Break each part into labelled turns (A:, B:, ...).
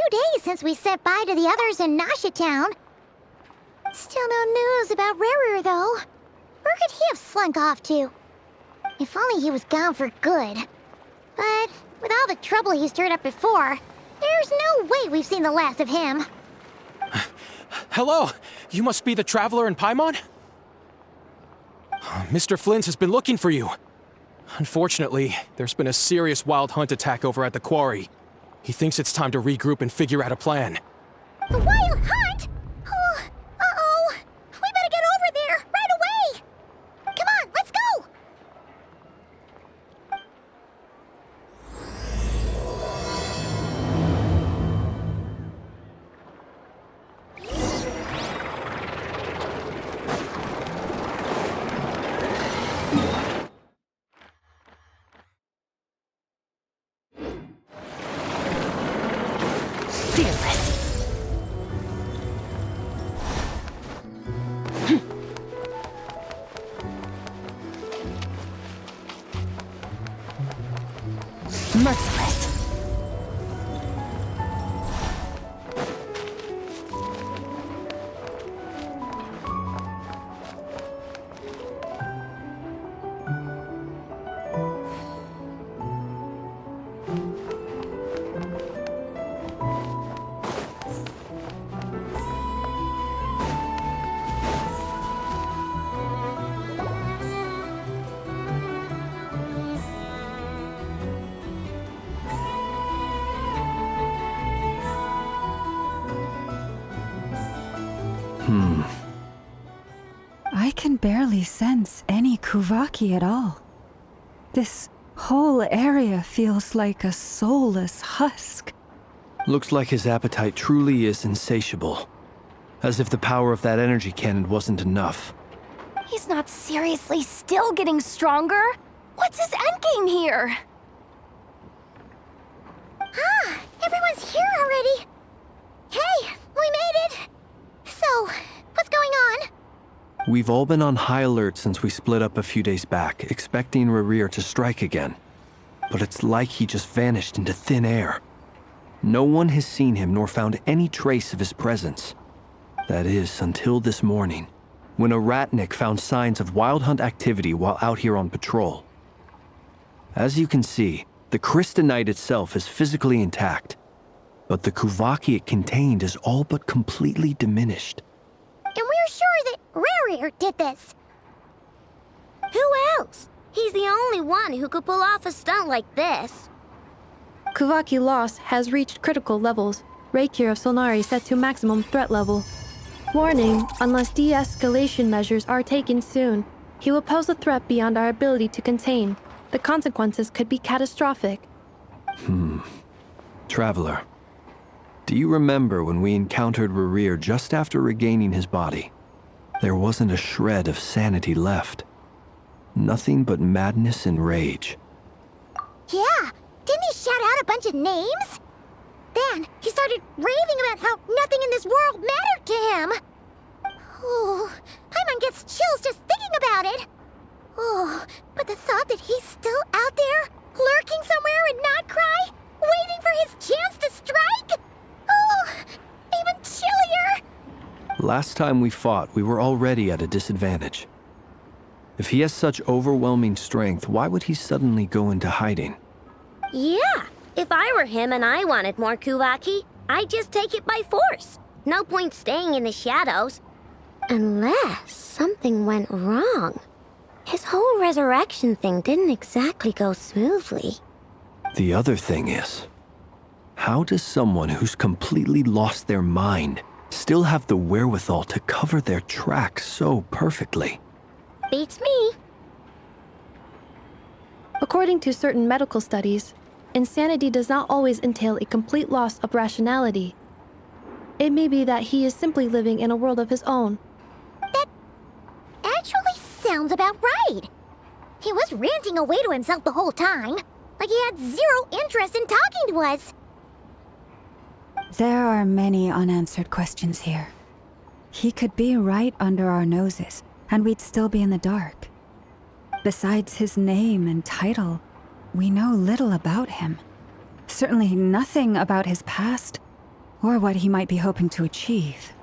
A: days since we said bye to the others in Nasha Town. Still no news about Rerir, though. Where could he have slunk off to? If only he was gone for good. But with all the trouble he stirred up before, there's no way we've seen the last of him.
B: Hello! You must be the Traveler and Paimon? Mr. Flins has been looking for you. Unfortunately, there's been a serious wild hunt attack over at the quarry. He thinks it's time to regroup and figure out a plan.
A: The wild hunt? Oh, uh-oh. We better get over there, right away! Come on, let's go! Fearless. Merciless.
C: I can barely sense any kuuvahki at all. This whole area feels like a soulless husk.
D: Looks like his appetite truly is insatiable. As if the power of that energy cannon wasn't enough.
E: He's not seriously still getting stronger? What's his endgame here?
A: Ah, everyone's here already. Hey, we made it. So, what's going on?
D: We've all been on high alert since we split up a few days back, expecting Rerir to strike again. But it's like he just vanished into thin air. No one has seen him nor found any trace of his presence. That is, until this morning, when a Ratnik found signs of wild hunt activity while out here on patrol. As you can see, the crystalline itself is physically intact, but the kuuvahki it contained is all but completely diminished.
A: And we're sure that Rerir did this.
F: Who else? He's the only one who could pull off a stunt like this.
G: Kuuvahki loss has reached critical levels. Rerir of Solnari set to maximum threat level. Warning, unless de-escalation measures are taken soon, he will pose a threat beyond our ability to contain. The consequences could be catastrophic.
D: Traveler, do you remember when we encountered Rerir just after regaining his body? There wasn't a shred of sanity left. Nothing but madness and rage.
A: Yeah, didn't he shout out a bunch of names? Then he started raving about how nothing in this world mattered to him. Oh, Paimon gets chills just thinking about it. Oh, but the thought that he's still out there, lurking somewhere and not cry, waiting for his chance to strike? Oh, even chillier.
D: Last time we fought, we were already at a disadvantage. If he has such overwhelming strength, why would he suddenly go into hiding?
F: Yeah, if I were him and I wanted more kuuvahki, I'd just take it by force. No point staying in the shadows. Unless something went wrong. His whole resurrection thing didn't exactly go smoothly.
D: The other thing is, how does someone who's completely lost their mind still have the wherewithal to cover their tracks so perfectly?
F: Beats me.
G: According to certain medical studies, insanity does not always entail a complete loss of rationality. It may be that he is simply living in a world of his own.
A: That actually sounds about right. He was ranting away to himself the whole time, like he had zero interest in talking to us.
C: There are many unanswered questions here. He could be right under our noses, and we'd still be in the dark. Besides his name and title, we know little about him. Certainly nothing about his past, Or what he might be hoping to achieve.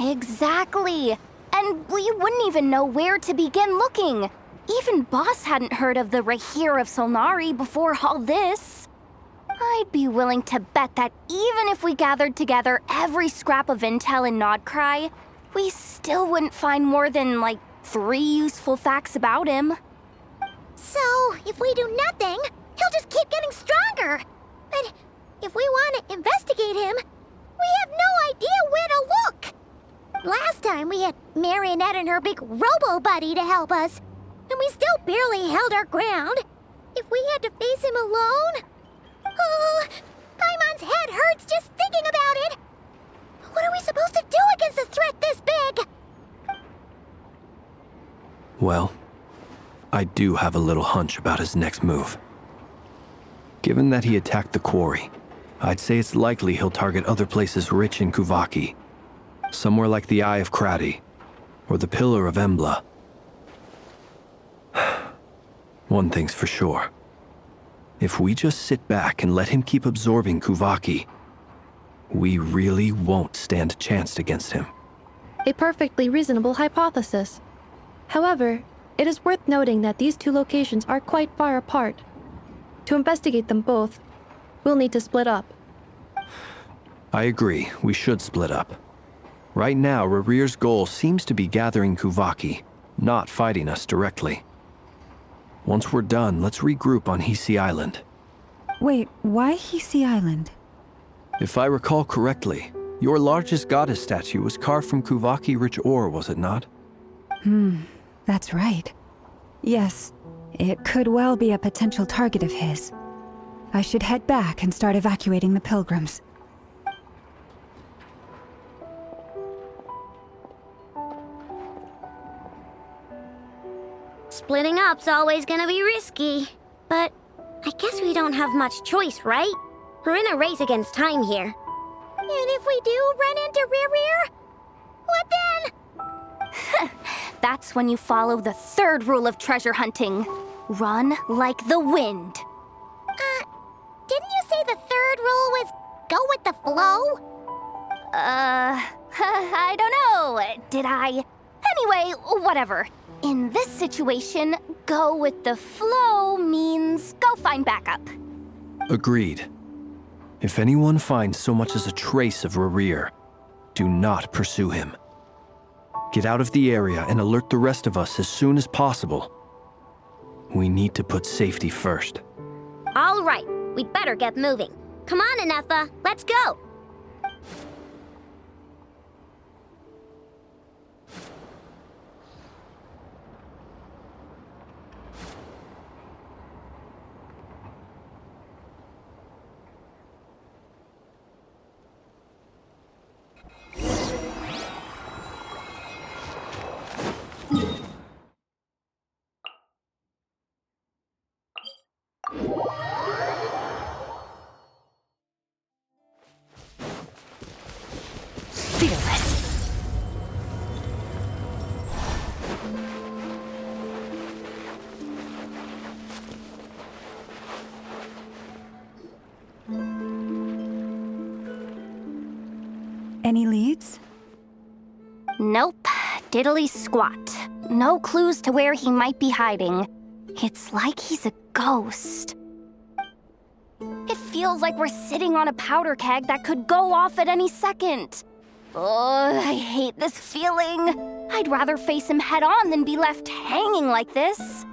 E: Exactly. And we wouldn't even know where to begin looking. Even Boss hadn't heard of the Rerir of Solnari before all this. I'd be willing to bet that even if we gathered together every scrap of intel in Nodcry, we still wouldn't find more than, like, 3 useful facts about him.
A: So, if we do nothing, he'll just keep getting stronger. But if we want to investigate him, we have no idea where to look. Last time we had Marionette and her big robo-buddy to help us, and we still barely held our ground. If we had to face him alone... Oh, Paimon's head hurts just thinking about it. What are we supposed to do against a threat this big?
D: Well, I do have a little hunch about his next move. Given that he attacked the quarry, I'd say it's likely he'll target other places rich in kuuvahki. Somewhere like the Eye of Krati, or the Pillar of Embla. One thing's for sure. If we just sit back and let him keep absorbing kuuvahki, we really won't stand a chance against him.
G: A perfectly reasonable hypothesis. However, it is worth noting that these 2 locations are quite far apart. To investigate them both, we'll need to split up.
D: I agree, we should split up. Right now, Rerir's goal seems to be gathering kuuvahki, not fighting us directly. Once we're done, let's regroup on Hiisi Island.
C: Wait, why Hiisi Island?
D: If I recall correctly, your largest goddess statue was carved from kuuvahki-rich ore, was it not?
C: That's right. Yes, it could well be a potential target of his. I should head back and start evacuating the pilgrims.
F: Splitting up's always gonna be risky. But I guess we don't have much choice, right? We're in a race against time here.
A: And if we do run into Rerir, what then?
E: That's when you follow the 3rd rule of treasure hunting. Run like the wind.
A: Didn't you say the 3rd rule was go with the flow?
E: I don't know. Did I? Anyway, whatever. In this situation, go with the flow means go find backup.
D: Agreed. If anyone finds so much as a trace of Rerir, do not pursue him. Get out of the area and alert the rest of us as soon as possible. We need to put safety first.
F: All right, we'd better get moving. Come on, Ineffa, let's go!
E: Fearless.
C: Any leads?
E: Nope. Diddly squat. No clues to where he might be hiding. It's like he's a ghost. It feels like we're sitting on a powder keg that could go off at any second. Oh, I hate this feeling. I'd rather face him head on than be left hanging like this.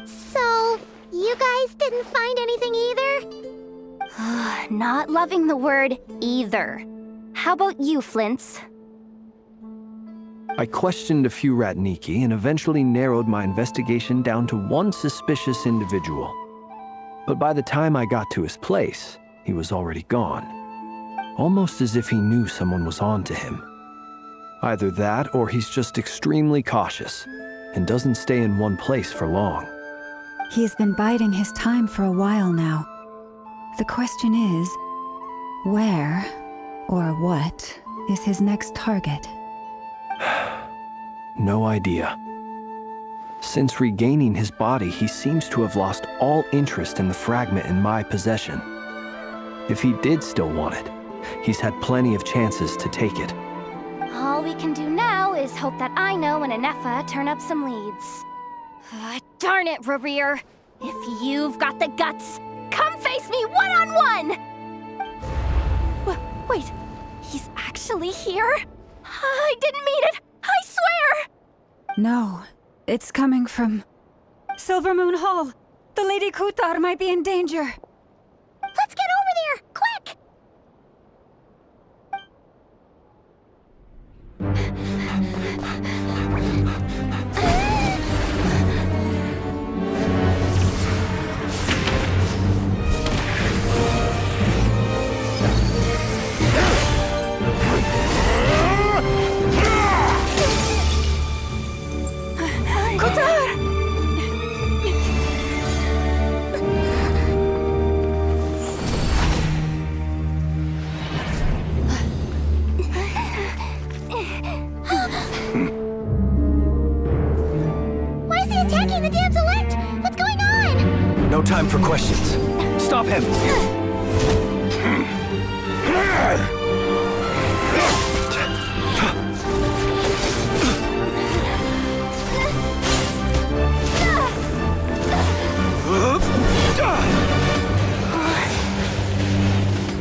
A: So, you guys didn't find anything either?
E: Not loving the word either. How about you, Flins?
D: I questioned a few Ratniki and eventually narrowed my investigation down to one suspicious individual. But by the time I got to his place, he was already gone. Almost as if he knew someone was on to him. Either that, or he's just extremely cautious and doesn't stay in one place for long.
C: He's been biding his time for a while now. The question is, where or what is his next target?
D: No idea. Since regaining his body, he seems to have lost all interest in the fragment in my possession. If he did still want it, He's had plenty of chances to take it.
E: All we can do now is hope that Aino and Ineffa turn up some leads. Darn it, Rerir! If you've got the guts, come face me one-on-one! Wait, he's actually here? I didn't mean it! I swear!
C: No, it's coming from Silver Moon Hall. The Lady Kutar might be in danger.
A: Let's get over there, quick!
D: No time for questions. Stop him!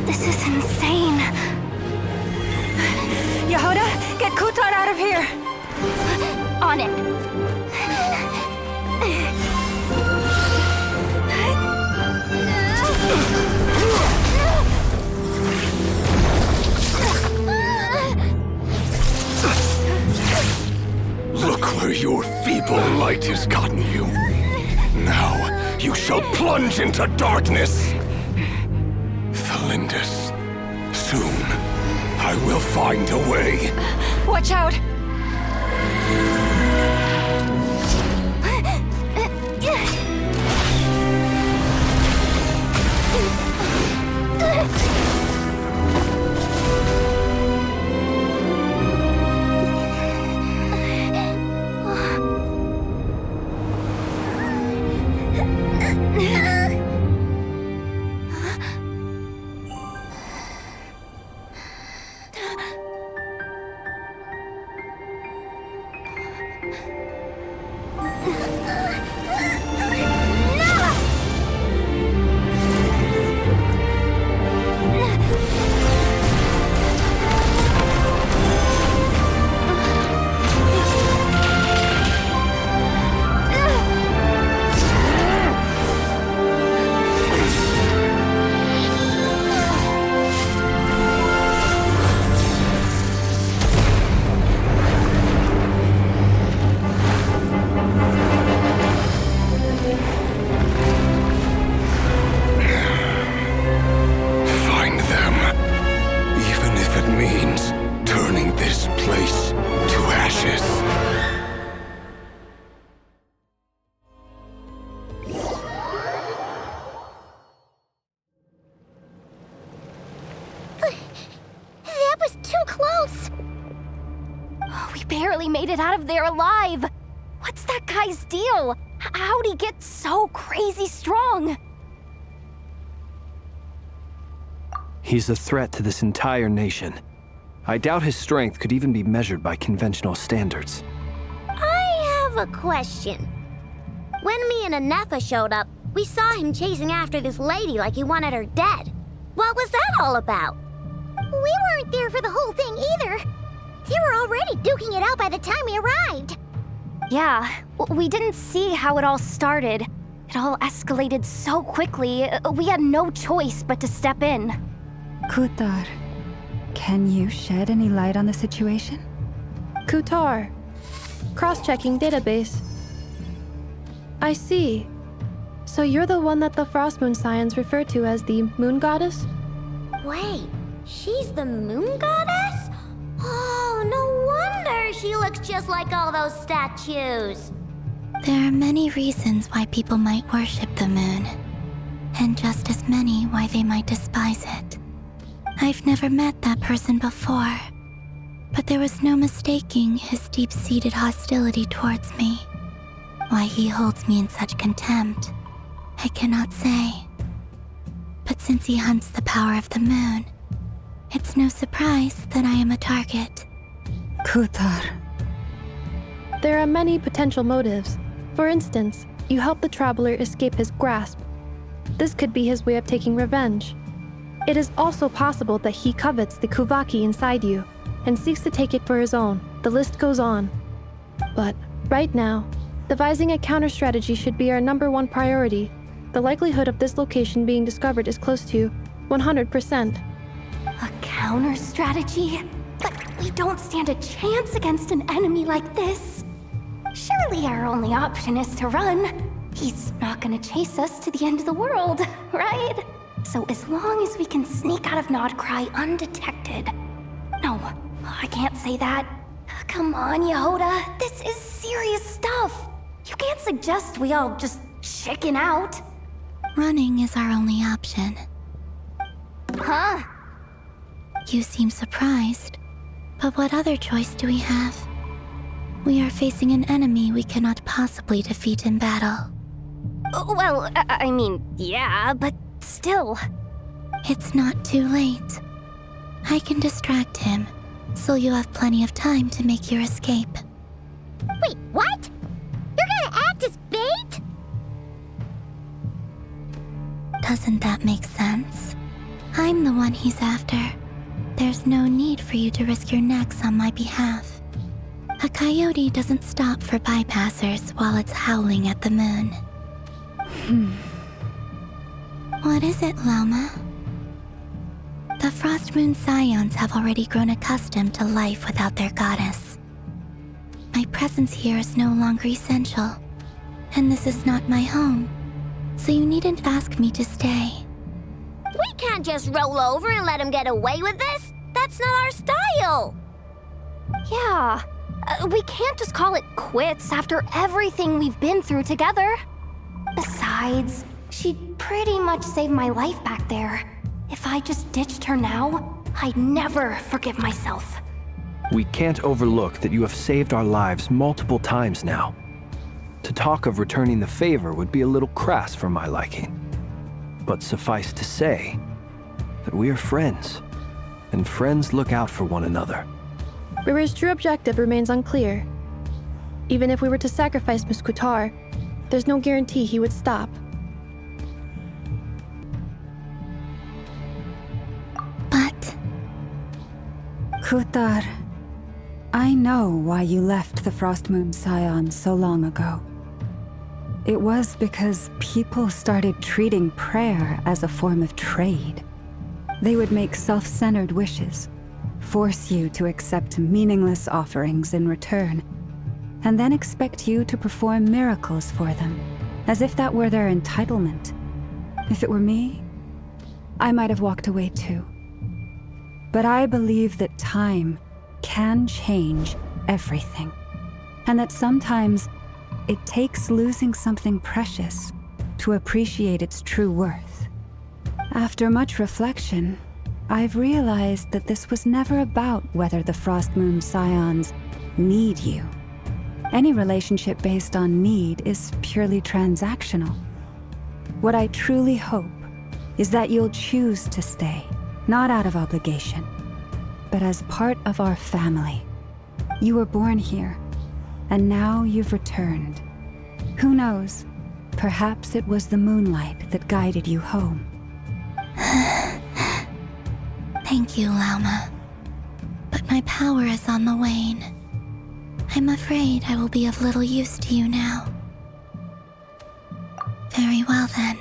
E: This is insane.
C: Jahoda, get Kutar out of here!
E: On it.
H: Look where your feeble light has gotten you. Now you shall plunge into darkness. Felindus, soon I will find a way.
C: Watch out!
E: Made it out of there alive. What's that guy's deal? How'd he get so crazy strong?
D: He's a threat to this entire nation. I doubt his strength could even be measured by conventional standards.
F: I have a question. When me and Ineffa showed up, we saw him chasing after this lady like he wanted her dead. What was that all about?
A: We weren't there for the whole thing either. They were already duking it out by the time we arrived.
E: Yeah, we didn't see how it all started. It all escalated so quickly, we had no choice but to step in.
C: Kutar, can you shed any light on the situation?
G: Kutar. Cross-checking database. I see. So you're the one that the Frost Moon Scions refer to as the Moon Goddess?
F: Wait, she's the Moon Goddess? Oh, no wonder she looks just like all those statues.
I: There are many reasons why people might worship the moon, and just as many why they might despise it. I've never met that person before, but there was no mistaking his deep-seated hostility towards me. Why he holds me in such contempt, I cannot say. But since he hunts the power of the moon, It's no surprise that I am a target.
C: Kutar.
G: There are many potential motives. For instance, you help the Traveler escape his grasp. This could be his way of taking revenge. It is also possible that he covets the kuuvahki inside you and seeks to take it for his own. The list goes on. But right now, devising a counter-strategy should be our #1 priority. The likelihood of this location being discovered is close to 100%.
E: A counter-strategy? But we don't stand a chance against an enemy like this. Surely our only option is to run. He's not gonna chase us to the end of the world, right? So as long as we can sneak out of Nodcry undetected. No, I can't say that. Come on, Jahoda. This is serious stuff. You can't suggest we all just chicken out.
I: Running is our only option.
E: Huh?
I: You seem surprised. But what other choice do we have? We are facing an enemy we cannot possibly defeat in battle.
E: Well, I mean, yeah, but still.
I: It's not too late. I can distract him, so you have plenty of time to make your escape.
A: Wait, what? You're gonna act as bait?
I: Doesn't that make sense? I'm the one he's after. There's no need for you to risk your necks on my behalf. A coyote doesn't stop for bypassers while it's howling at the moon. What is it, Lauma? The Frost Moon Scions have already grown accustomed to life without their goddess. My presence here is no longer essential, and this is not my home, so you needn't ask me to stay.
F: We can't just roll over and let him get away with this. That's not our style.
E: Yeah, we can't just call it quits after everything we've been through together. Besides, she'd pretty much saved my life back there. If I just ditched her now, I'd never forgive myself.
D: We can't overlook that you have saved our lives multiple times now. To talk of returning the favor would be a little crass for my liking. But suffice to say that we are friends, and friends look out for one another.
G: Rerir's true objective remains unclear. Even if we were to sacrifice Miss Kutar, there's no guarantee he would stop.
I: But
C: Kutar, I know why you left the Frost Moon Scions so long ago. It was because people started treating prayer as a form of trade. They would make self-centered wishes, force you to accept meaningless offerings in return, and then expect you to perform miracles for them, as if that were their entitlement. If it were me, I might have walked away too. But I believe that time can change everything, and that sometimes it takes losing something precious to appreciate its true worth. After much reflection, I've realized that this was never about whether the Frost Moon Scions need you. Any relationship based on need is purely transactional. What I truly hope is that you'll choose to stay, not out of obligation, but as part of our family. You were born here, and now you've returned. Who knows? Perhaps it was the moonlight that guided you home.
I: thank you, Lauma. But my power is on the wane. I'm afraid I will be of little use to you now. Very well then.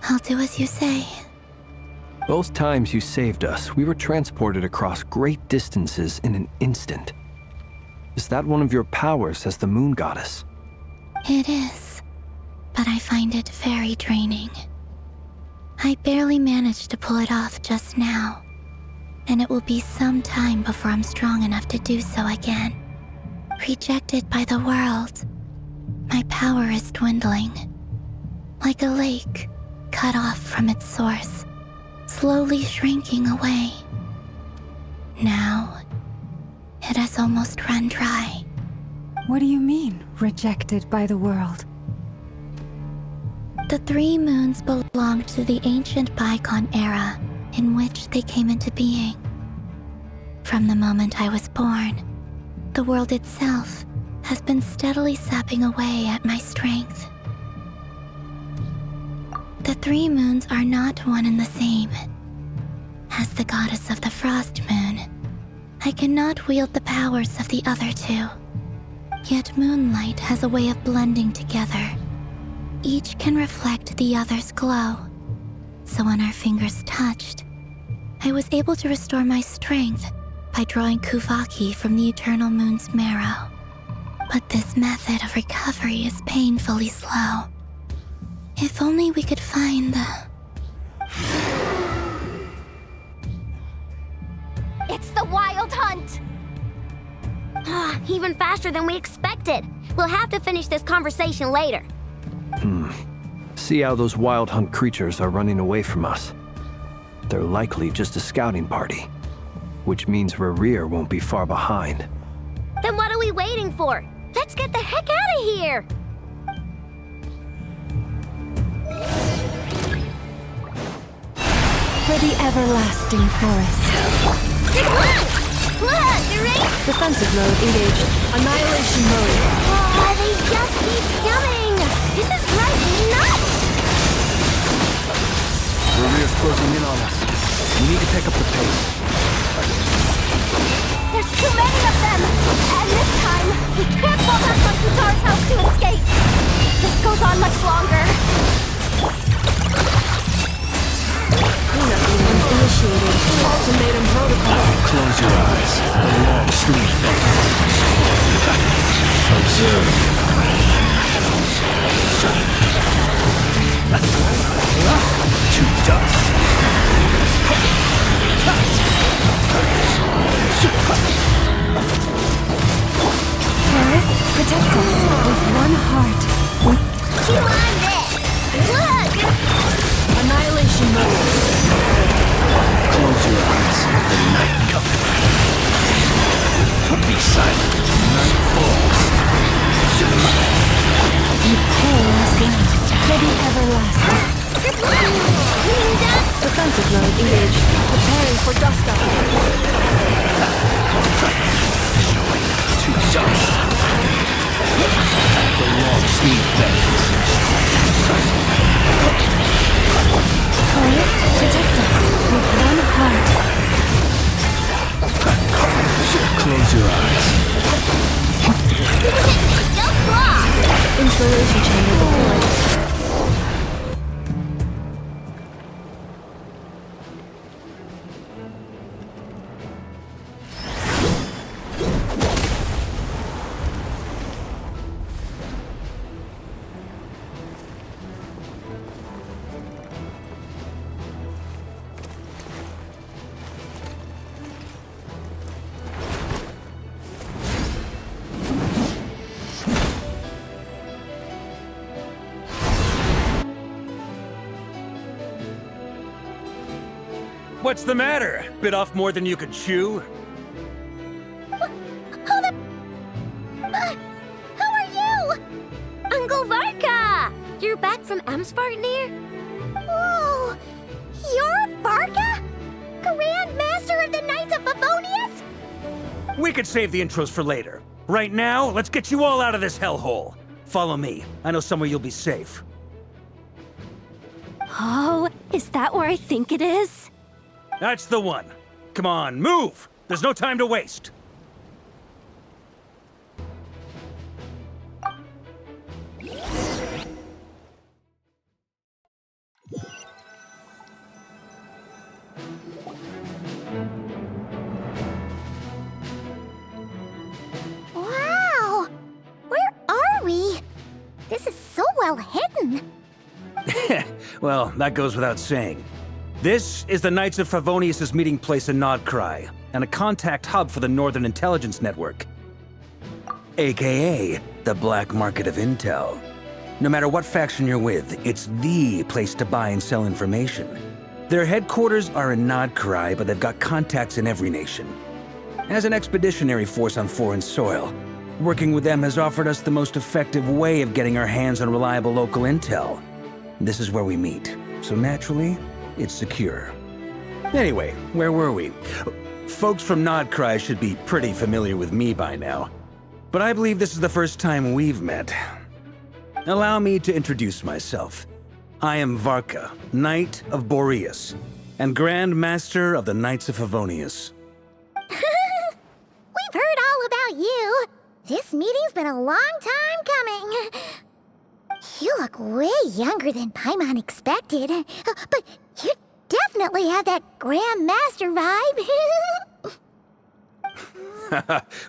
I: I'll do as you say.
D: Both times you saved us, we were transported across great distances in an instant. Is that one of your powers as the moon goddess?
I: It is, but I find it very draining. I barely managed to pull it off just now, and it will be some time before I'm strong enough to do so again. Rejected by the world, my power is dwindling. Like a lake cut off from its source, slowly shrinking away. Now, it has almost run dry.
C: What do you mean, rejected by the world?
I: The 3 moons belonged to the ancient bygone era, in which they came into being. From the moment I was born, the world itself has been steadily sapping away at my strength. The three moons are not one and the same. As the goddess of the Frost Moon, I cannot wield the powers of the other two. Yet moonlight has a way of blending together. Each can reflect the other's glow. So when our fingers touched, I was able to restore my strength by drawing kuuvahki from the eternal moon's marrow. But this method of recovery is painfully slow. If only we could find the...
E: It's the Wild Hunt!
F: Even faster than we expected. We'll have to finish this conversation later.
D: See how those wild hunt creatures are running away from us. They're likely just a scouting party, which means Rerir won't be far behind.
F: Then what are we waiting for? Let's get the heck out of here!
C: For the everlasting forest.
G: Defensive mode engaged. Annihilation mode.
F: Oh, they just keep coming! This is driving me nuts!
D: Rerir's closing in on us. We need to pick up the pace.
E: There's too many of them! And this time, we can't fall back on Kutar's house to escape! This goes on much longer.
G: Cleanup movements initiated. Ultimatum protocol.
H: Close your eyes. A long sleep. Observe. To dust.
C: Paris, protect us with one heart.
F: You on this! Look!
G: Annihilation mode.
H: Close your eyes. The night coming. Be silent. Night falls.
C: You pause for the everlasting.
G: Defensive mode engaged. Preparing for dust up.
H: To dust. The long sleep bends.
C: Paris, protect us with one heart.
H: Close your eyes.
G: Installation chamber deployed.
J: What's the matter? Bit off more than you could chew?
F: How are you? Uncle Varka! You're back from Amsvartnir?
A: Oh, you're Varka? Grand Master of the Knights of Favonius?
J: We could save the intros for later. Right now, let's get you all out of this hellhole. Follow me. I know somewhere you'll be safe.
E: Oh, is that where I think it is?
J: That's the one. Come on, move! There's no time to waste.
A: Wow! Where are we? This is so well hidden.
J: Well, that goes without saying. This is the Knights of Favonius' meeting place in Nodcry, and a contact hub for the Northern Intelligence Network. AKA, the black market of intel. No matter what faction you're with, it's the place to buy and sell information. Their headquarters are in Nodcry, but they've got contacts in every nation. As an expeditionary force on foreign soil, working with them has offered us the most effective way of getting our hands on reliable local intel. This is where we meet, so naturally, it's secure. Anyway, where were we? Folks from Nodcry should be pretty familiar with me by now. But I believe this is the first time we've met. Allow me to introduce myself. I am Varka, Knight of Boreas, and Grand Master of the Knights of Favonius.
A: We've heard all about you. This meeting's been a long time coming. You look way younger than Paimon expected, but you definitely have that Grand Master vibe.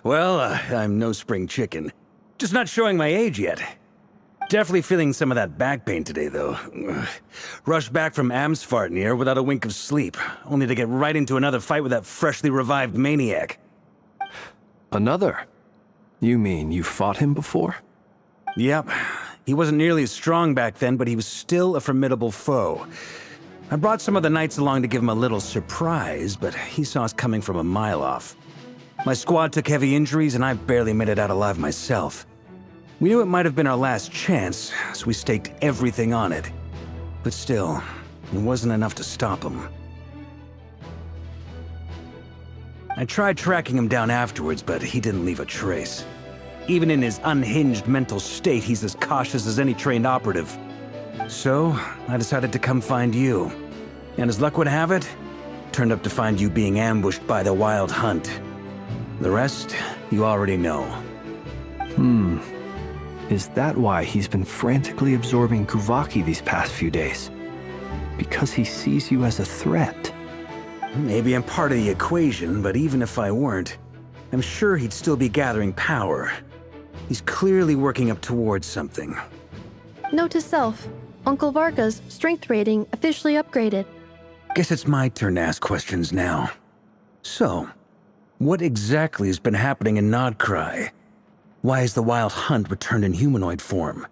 J: Well, I'm no spring chicken. Just not showing my age yet. Definitely feeling some of that back pain today, though. Rushed back from Amsfartnir without a wink of sleep, only to get right into another fight with that freshly revived maniac.
D: Another? You mean you fought him before?
J: Yep. He wasn't nearly as strong back then, but he was still a formidable foe. I brought some of the knights along to give him a little surprise, but he saw us coming from a mile off. My squad took heavy injuries, and I barely made it out alive myself. We knew it might have been our last chance, so we staked everything on it. But still, it wasn't enough to stop him. I tried tracking him down afterwards, but he didn't leave a trace. Even in his unhinged mental state, he's as cautious as any trained operative. So, I decided to come find you. And as luck would have it, turned up to find you being ambushed by the Wild Hunt. The rest, you already know.
D: Is that why he's been frantically absorbing kuuvahki these past few days? Because he sees you as a threat?
J: Maybe I'm part of the equation, but even if I weren't, I'm sure he'd still be gathering power. He's clearly working up towards something.
G: Note to self, Uncle Varka's strength rating officially upgraded.
J: Guess it's my turn to ask questions now. So, what exactly has been happening in Nodcry? Why is the Wild Hunt returned in humanoid form?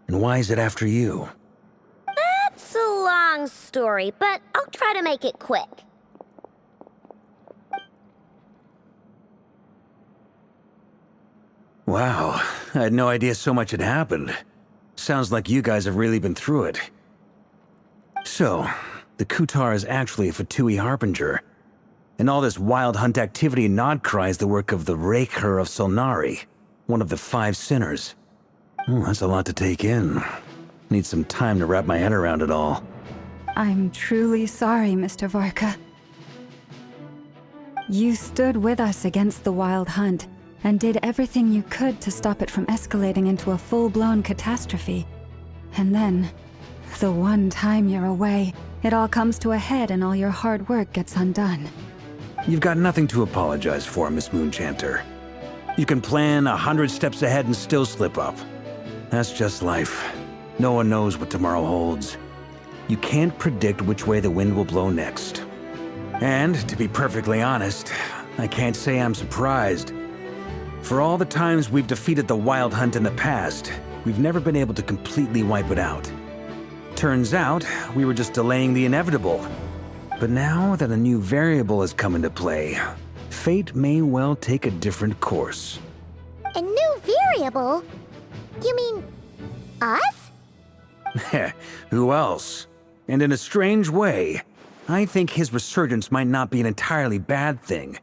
J: And why is it after you?
F: That's a long story, but I'll try to make it quick.
J: Wow, I had no idea so much had happened. Sounds like you guys have really been through it. So, the Kutar is actually a Fatui Harbinger. And all this Wild Hunt activity in Nodcry is the work of the Rerir of Solnari, one of the 5 sinners. That's a lot to take in. Need some time to wrap my head around it all.
C: I'm truly sorry, Mr. Varka. You stood with us against the Wild Hunt, and did everything you could to stop it from escalating into a full-blown catastrophe. And then, the one time you're away, it all comes to a head and all your hard work gets undone.
J: You've got nothing to apologize for, Miss Moonchanter. You can plan 100 steps ahead and still slip up. That's just life. No one knows what tomorrow holds. You can't predict which way the wind will blow next. And, to be perfectly honest, I can't say I'm surprised. For all the times we've defeated the Wild Hunt in the past, we've never been able to completely wipe it out. Turns out, we were just delaying the inevitable. But now that a new variable has come into play, fate may well take a different course.
A: A new variable? You mean us?
J: Who else? And in a strange way, I think his resurgence might not be an entirely bad thing.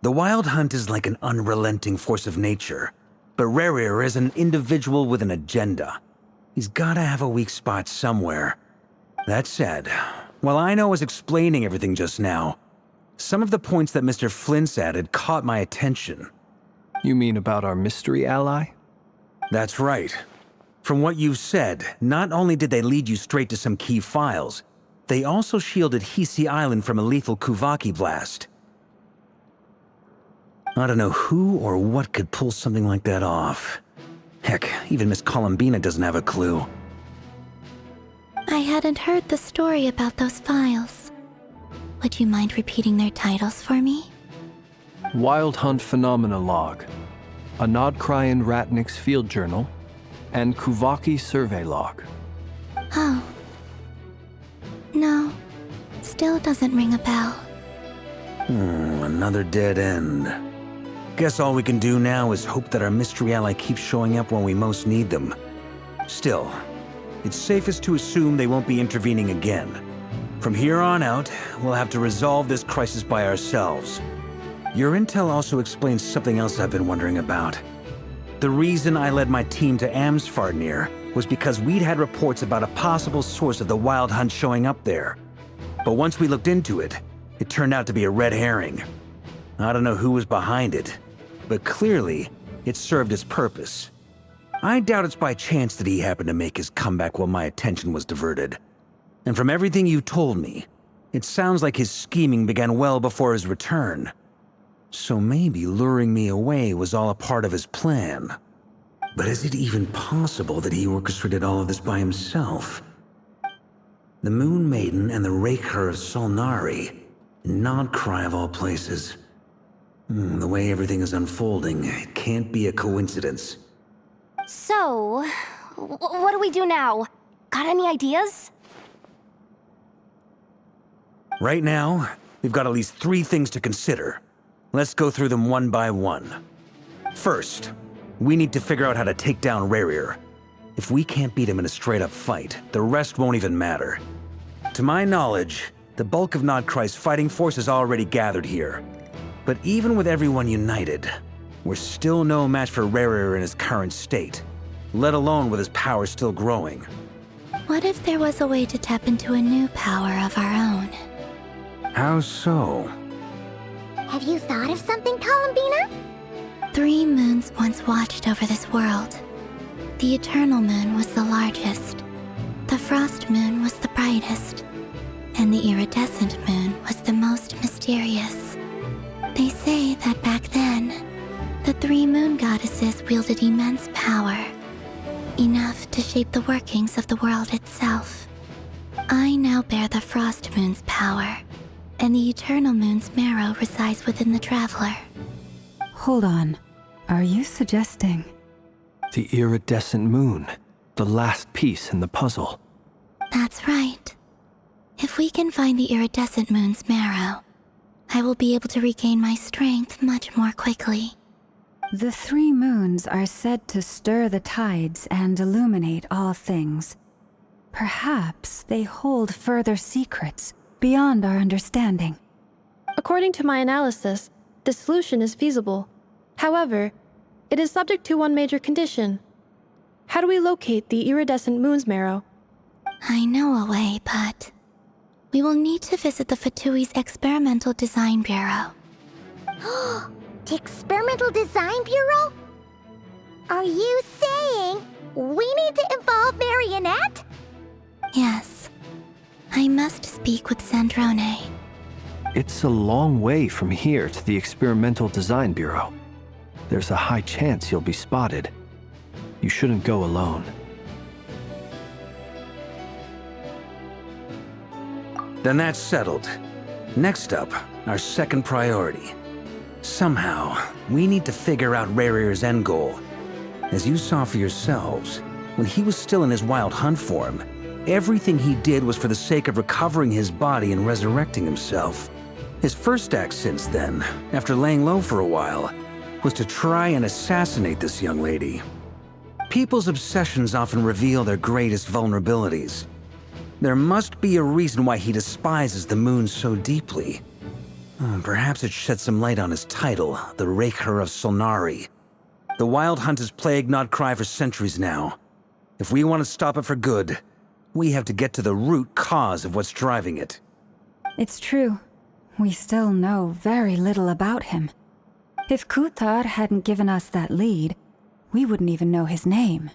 J: The Wild Hunt is like an unrelenting force of nature, but Rerir is an individual with an agenda. He's gotta have a weak spot somewhere. That said, while Aino was explaining everything just now, some of the points that Mr. Flins added caught my attention.
D: You mean about our mystery ally?
J: That's right. From what you've said, not only did they lead you straight to some key files, they also shielded Hiisi Island from a lethal kuuvahki blast. I don't know who or what could pull something like that off. Heck, even Miss Columbina doesn't have a clue.
I: I hadn't heard the story about those files. Would you mind repeating their titles for me?
D: Wild Hunt Phenomena Log, a Nodcry and Ratnik's Field Journal, and kuuvahki Survey Log.
I: Oh. No. Still doesn't ring a bell.
J: Another dead end. Guess all we can do now is hope that our mystery ally keeps showing up when we most need them. Still, it's safest to assume they won't be intervening again. From here on out, we'll have to resolve this crisis by ourselves. Your intel also explains something else I've been wondering about. The reason I led my team to Amsfarnir was because we'd had reports about a possible source of the Wild Hunt showing up there. But once we looked into it, it turned out to be a red herring. I don't know who was behind it, but clearly, it served its purpose. I doubt it's by chance that he happened to make his comeback while my attention was diverted. And from everything you told me, it sounds like his scheming began well before his return. So maybe luring me away was all a part of his plan. But is it even possible that he orchestrated all of this by himself? The Moon Maiden and the Rerir of Solnari, Nodcry of all places. The way everything is unfolding, it can't be a coincidence.
E: So, what do we do now? Got any ideas?
J: Right now, we've got at least 3 things to consider. Let's go through them one by one. First, we need to figure out how to take down Rerir. If we can't beat him in a straight-up fight, the rest won't even matter. To my knowledge, the bulk of Nodcry's fighting force is already gathered here. But even with everyone united, we're still no match for Rerir in his current state, let alone with his power still growing.
I: What if there was a way to tap into a new power of our own?
J: How so?
A: Have you thought of something, Columbina?
I: 3 moons once watched over this world. The Eternal Moon was the largest. The Frost Moon was the brightest. And the Iridescent Moon was the most mysterious. They say that back then, the 3 moon goddesses wielded immense power, enough to shape the workings of the world itself. I now bear the Frost Moon's power, and the Eternal Moon's marrow resides within the Traveler.
C: Hold on. Are you suggesting?
D: The iridescent moon, the last piece in the puzzle.
I: That's right. If we can find the Iridescent Moon's marrow, I will be able to regain my strength much more quickly.
C: The 3 moons are said to stir the tides and illuminate all things. Perhaps they hold further secrets beyond our understanding.
G: According to my analysis, the solution is feasible. However, it is subject to one major condition. How do we locate the Iridescent Moon's marrow?
I: I know a way, but we will need to visit the Fatui's Experimental Design Bureau.
A: The Experimental Design Bureau? Are you saying we need to involve Marionette?
I: Yes. I must speak with Sandrone.
D: It's a long way from here to the Experimental Design Bureau. There's a high chance you'll be spotted. You shouldn't go alone.
J: Then that's settled. Next up, our second priority. Somehow, we need to figure out Rerir's end goal. As you saw for yourselves, when he was still in his Wild Hunt form, everything he did was for the sake of recovering his body and resurrecting himself. His first act since then, after laying low for a while, was to try and assassinate this young lady. People's obsessions often reveal their greatest vulnerabilities. There must be a reason why he despises the moon so deeply. Perhaps it sheds some light on his title, the Rerir of Solnari. The Wild Hunt has plagued Nodcry for centuries now. If we want to stop it for good, we have to get to the root cause of what's driving it.
C: It's true. We still know very little about him. If Kuthar hadn't given us that lead, we wouldn't even know his name.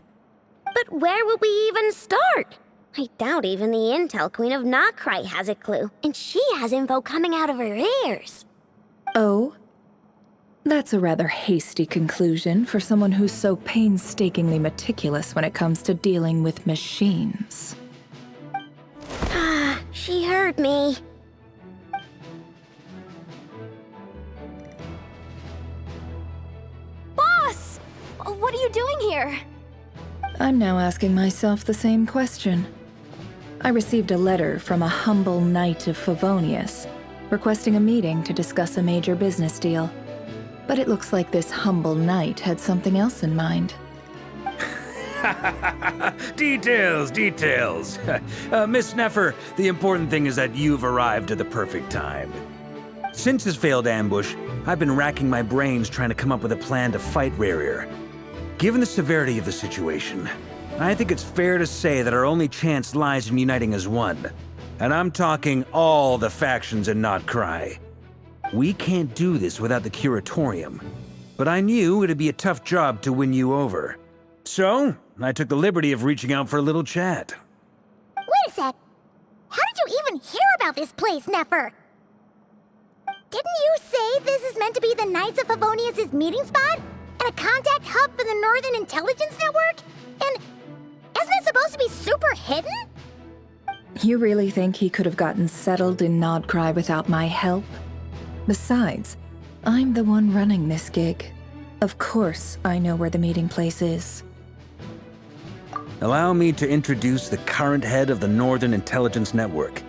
F: But where would we even start? I doubt even the Intel Queen of Nodcry has a clue, and she has info coming out of her ears.
K: Oh? That's a rather hasty conclusion for someone who's so painstakingly meticulous when it comes to dealing with machines.
F: She heard me.
E: Boss! What are you doing here?
K: I'm now asking myself the same question. I received a letter from a humble knight of Favonius, requesting a meeting to discuss a major business deal. But it looks like this humble knight had something else in mind.
J: Details. Miss Neffer, the important thing is that you've arrived at the perfect time. Since his failed ambush, I've been racking my brains trying to come up with a plan to fight Rerir. Given the severity of the situation, I think it's fair to say that our only chance lies in uniting as one. And I'm talking all the factions in Notcry. We can't do this without the Curatorium, but I knew it'd be a tough job to win you over. So, I took the liberty of reaching out for a little chat.
A: Wait a sec. How did you even hear about this place, Neffer? Didn't you say this is meant to be the Knights of Favonius' meeting spot? And a contact hub for the Northern Intelligence Network? And isn't it supposed to be super hidden?
K: You really think he could have gotten settled in Notcry without my help? Besides, I'm the one running this gig. Of course I know where the meeting place is.
J: Allow me to introduce the current head of the Northern Intelligence Network.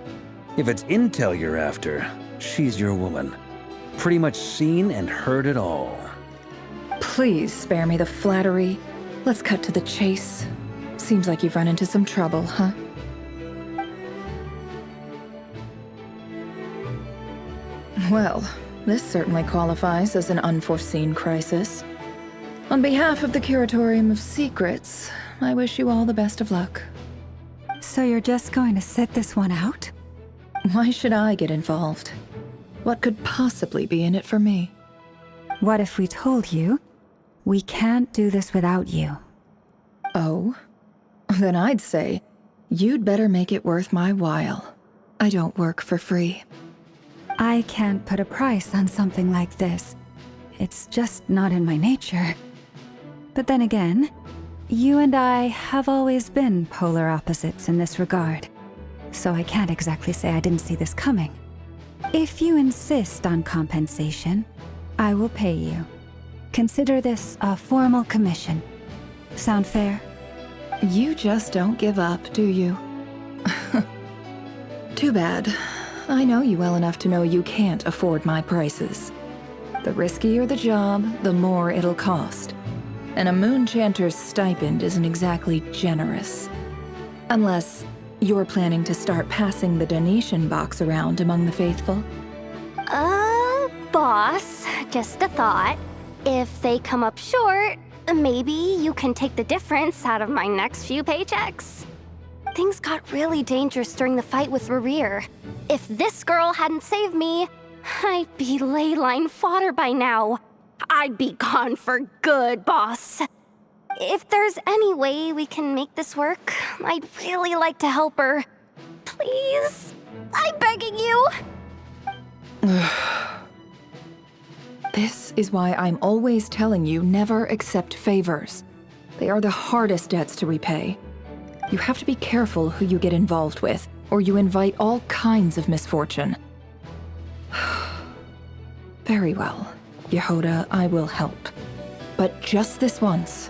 J: If it's intel you're after, she's your woman. Pretty much seen and heard it all.
K: Please spare me the flattery. Let's cut to the chase. Seems like you've run into some trouble, huh? Well, this certainly qualifies as an unforeseen crisis. On behalf of the Curatorium of Secrets, I wish you all the best of luck.
C: So you're just going to sit this one out?
K: Why should I get involved? What could possibly be in it for me?
C: What if we told you we can't do this without you?
K: Oh? Then I'd say you'd better make it worth my while. I don't work for free.
C: I can't put a price on something like this. It's just not in my nature. But then again, you and I have always been polar opposites in this regard. So I can't exactly say I didn't see this coming. If you insist on compensation, I will pay you. Consider this a formal commission. Sound fair?
K: You just don't give up, do you? Too bad. I know you well enough to know you can't afford my prices. The riskier the job, the more it'll cost. And a Moonchanter's stipend isn't exactly generous. Unless you're planning to start passing the donation box around among the faithful.
E: Boss, just a thought. If they come up short, maybe you can take the difference out of my next few paychecks. Things got really dangerous during the fight with Rerir. If this girl hadn't saved me, I'd be ley line fodder by now. I'd be gone for good, boss. If there's any way we can make this work, I'd really like to help her. Please? I'm begging you.
K: This is why I'm always telling you never accept favors. They are the hardest debts to repay. You have to be careful who you get involved with, or you invite all kinds of misfortune. Very well, Jahoda, I will help. But just this once.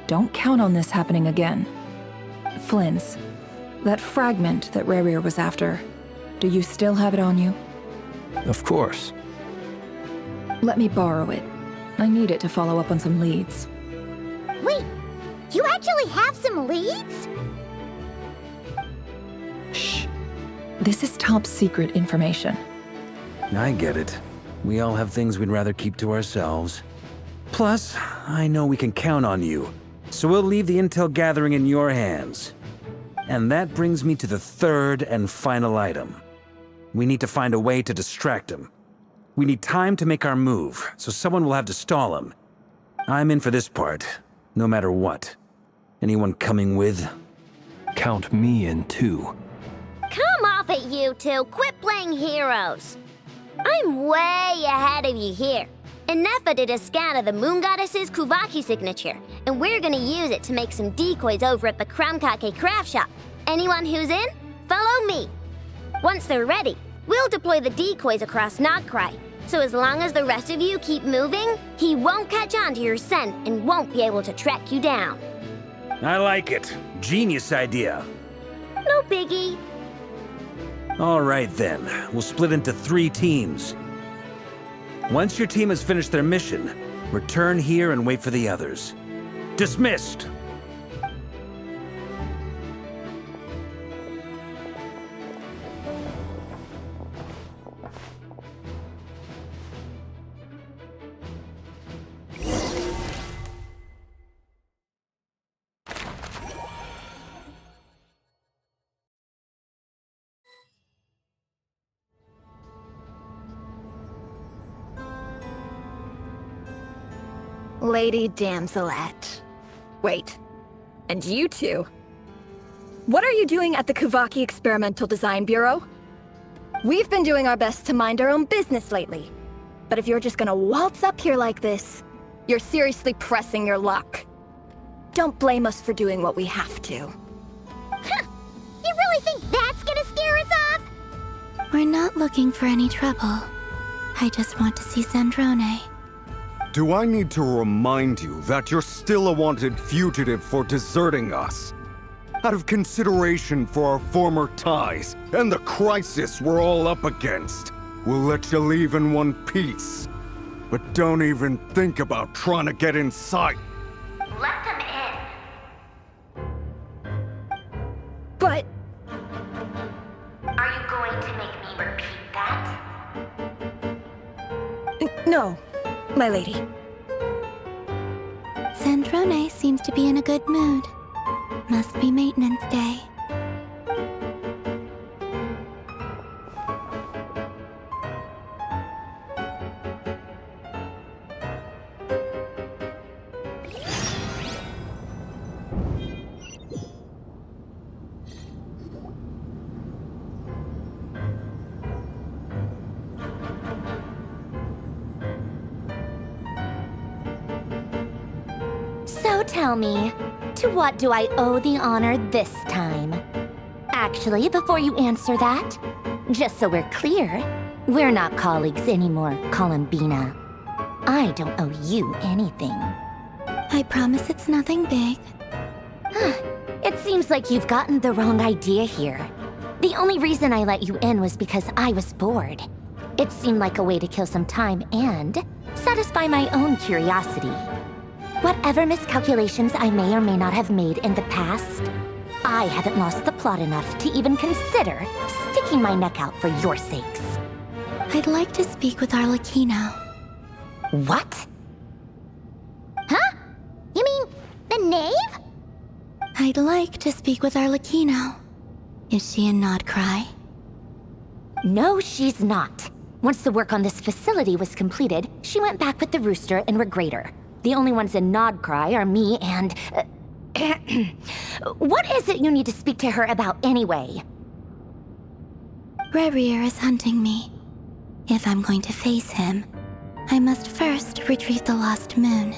K: Don't count on this happening again. Flins, that fragment that Rerir was after, do you still have it on you?
D: Of course.
K: Let me borrow it. I need it to follow up on some leads.
A: Wait, you actually have some leads?
K: Shh. This is top secret information.
J: I get it. We all have things we'd rather keep to ourselves. Plus, I know we can count on you, so we'll leave the intel gathering in your hands. And that brings me to the third and final item. We need to find a way to distract him. We need time to make our move, so someone will have to stall him. I'm in for this part, no matter what. Anyone coming with?
D: Count me in too.
F: Come off it, you two. Quit playing heroes. I'm way ahead of you here. Ineffa did a scan of the Moon Goddess's kuuvahki signature, and we're gonna use it to make some decoys over at the Kramkake craft shop. Anyone who's in, follow me. Once they're ready, we'll deploy the decoys across Notcry. So as long as the rest of you keep moving, he won't catch on to your scent and won't be able to track you down.
J: I like it. Genius idea.
F: No biggie.
J: All right then, we'll split into 3 teams. Once your team has finished their mission, return here and wait for the others. Dismissed!
L: Lady Damselette. Wait, and you two? What are you doing at the Kuuvahki Experimental Design Bureau? We've been doing our best to mind our own business lately. But if you're just gonna waltz up here like this, you're seriously pressing your luck. Don't blame us for doing what we have to.
A: Huh. You really think that's gonna scare us off?
I: We're not looking for any trouble. I just want to see Zandrone.
H: Do I need to remind you that you're still a wanted fugitive for deserting us? Out of consideration for our former ties and the crisis we're all up against, we'll let you leave in one piece. But don't even think about trying to get inside.
F: Let them in.
L: But...
F: Are you going to make me repeat that?
L: No, my lady.
I: Zandrone seems to be in a good mood. Must be maintenance day.
E: So tell me, to what do I owe the honor this time? Actually, before you answer that, just so we're clear, we're not colleagues anymore, Columbina. I don't owe you anything.
I: I promise it's nothing big.
E: It seems like you've gotten the wrong idea here. The only reason I let you in was because I was bored. It seemed like a way to kill some time and satisfy my own curiosity. Whatever miscalculations I may or may not have made in the past, I haven't lost the plot enough to even consider sticking my neck out for your sakes.
I: I'd like to speak with Arlecchino.
E: What?
A: Huh? You mean the knave?
I: I'd like to speak with Arlecchino. Is she in Nodcry?
E: No, she's not. Once the work on this facility was completed, she went back with the Rooster and Regrator. The only ones in Nodcry are me and... What is it you need to speak to her about anyway?
I: Rerir is hunting me. If I'm going to face him, I must first retrieve the lost moon.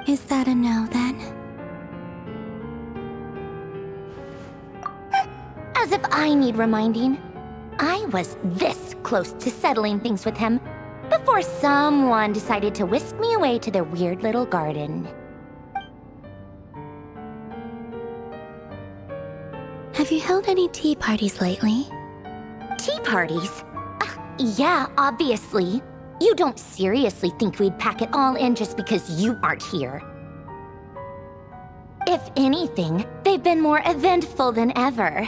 I: Is that a no, then?
E: As if I need reminding. I was this close to settling things with him before someone decided to whisk me away to their weird little garden.
I: Have you held any tea parties lately?
E: Tea parties? Yeah, obviously. You don't seriously think we'd pack it all in just because you aren't here. If anything, they've been more eventful than ever.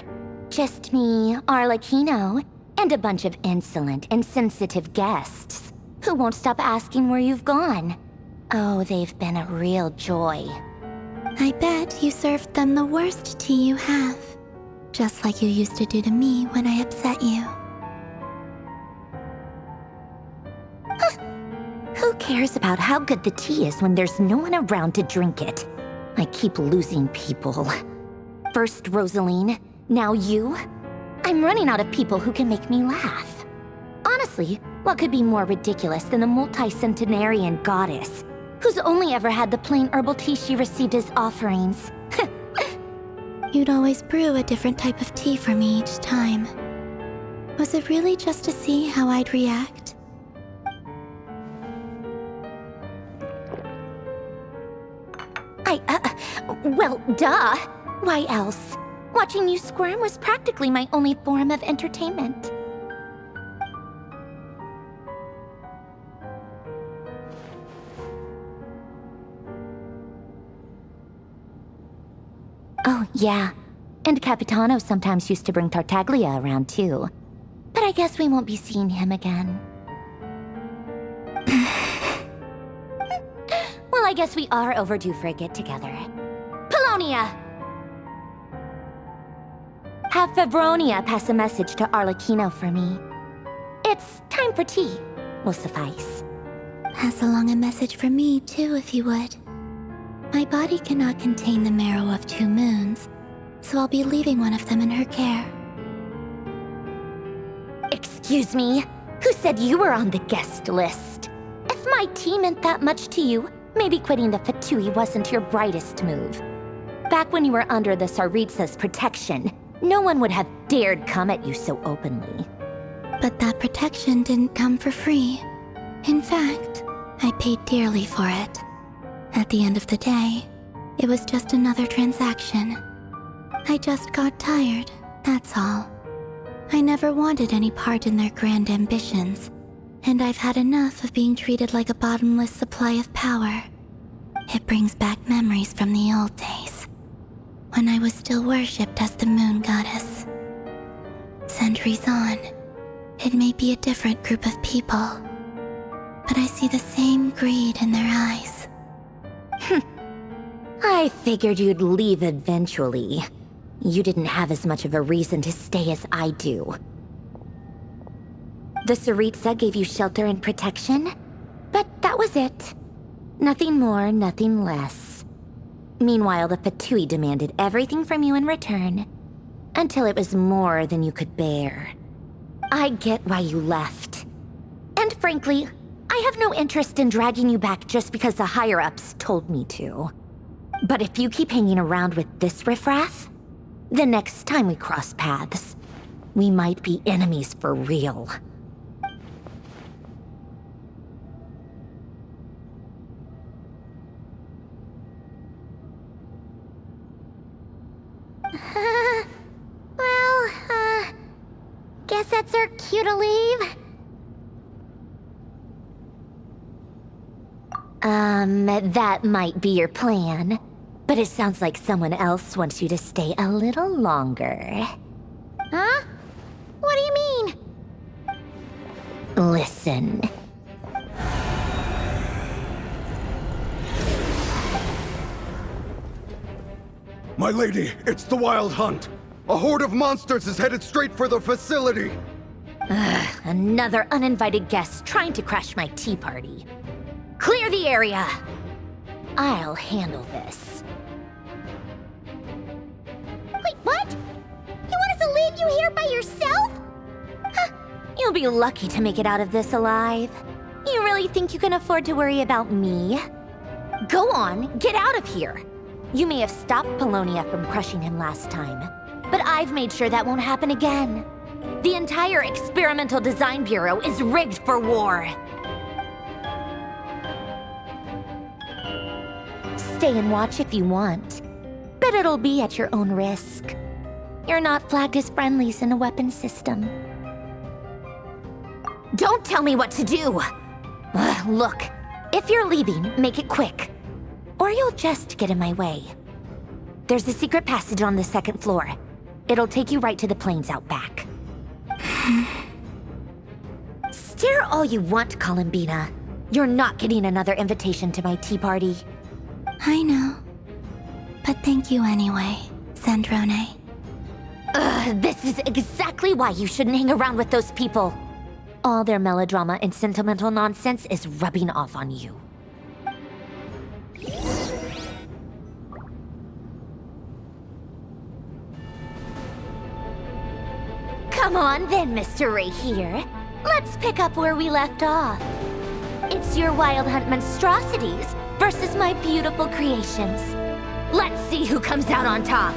E: Just me, Arlecchino, and a bunch of insolent, insensitive guests who won't stop asking where you've gone. Oh, they've been a real joy.
I: I bet you served them the worst tea you have. Just like you used to do to me when I upset you.
E: Who cares about how good the tea is when there's no one around to drink it? I keep losing people. First Rosaline, now you. I'm running out of people who can make me laugh. Honestly, what could be more ridiculous than a multi-centenarian goddess who's only ever had the plain herbal tea she received as offerings?
I: You'd always brew a different type of tea for me each time. Was it really just to see how I'd react?
E: Well, duh. Why else? Watching you squirm was practically my only form of entertainment. Oh, yeah. And Capitano sometimes used to bring Tartaglia around, too. But I guess we won't be seeing him again. Well, I guess we are overdue for a get-together. Polonia! Have Fevronia pass a message to Arlecchino for me. It's time for tea. Will suffice.
I: Pass along a message from me, too, if you would. My body cannot contain the marrow of 2 moons, so I'll be leaving one of them in her care.
E: Excuse me? Who said you were on the guest list? If my tea meant that much to you, maybe quitting the Fatui wasn't your brightest move. Back when you were under the Tsaritsa's protection, no one would have dared come at you so openly.
I: But that protection didn't come for free. In fact, I paid dearly for it. At the end of the day, it was just another transaction. I just got tired, that's all. I never wanted any part in their grand ambitions, and I've had enough of being treated like a bottomless supply of power. It brings back memories from the old days, when I was still worshipped as the moon goddess. Centuries on, it may be a different group of people, but I see the same greed in their eyes.
E: I figured you'd leave eventually. You didn't have as much of a reason to stay as I do. The Tsaritsa gave you shelter and protection, but that was it. Nothing more, nothing less. Meanwhile, the Fatui demanded everything from you in return, until it was more than you could bear. I get why you left. And frankly, I have no interest in dragging you back just because the higher-ups told me to. But if you keep hanging around with this riffraff, the next time we cross paths, we might be enemies for real.
A: Guess that's our cue to leave.
E: That might be your plan. But it sounds like someone else wants you to stay a little longer.
A: Huh? What do you mean?
E: Listen.
H: My lady, it's the Wild Hunt. A horde of monsters is headed straight for the facility.
E: Another uninvited guest trying to crash my tea party. Clear the area! I'll handle this.
A: Wait, what? You want us to leave you here by yourself?
E: You'll be lucky to make it out of this alive. You really think you can afford to worry about me? Go on, get out of here. You may have stopped Polonia from crushing him last time, but I've made sure that won't happen again. The entire Experimental Design Bureau is rigged for war. Stay and watch if you want, but it'll be at your own risk. You're not flagged as friendlies in the weapons system. Don't tell me what to do! Look, if you're leaving, make it quick. Or you'll just get in my way. There's a secret passage on the 2nd floor. It'll take you right to the plains out back. Stare all you want, Columbina. You're not getting another invitation to my tea party.
I: I know. But thank you anyway, Sandrone.
E: This is exactly why you shouldn't hang around with those people. All their melodrama and sentimental nonsense is rubbing off on you. Come on then, Mr. Rerir. Let's pick up where we left off. It's your Wild Hunt monstrosities versus my beautiful creations. Let's see who comes out on top.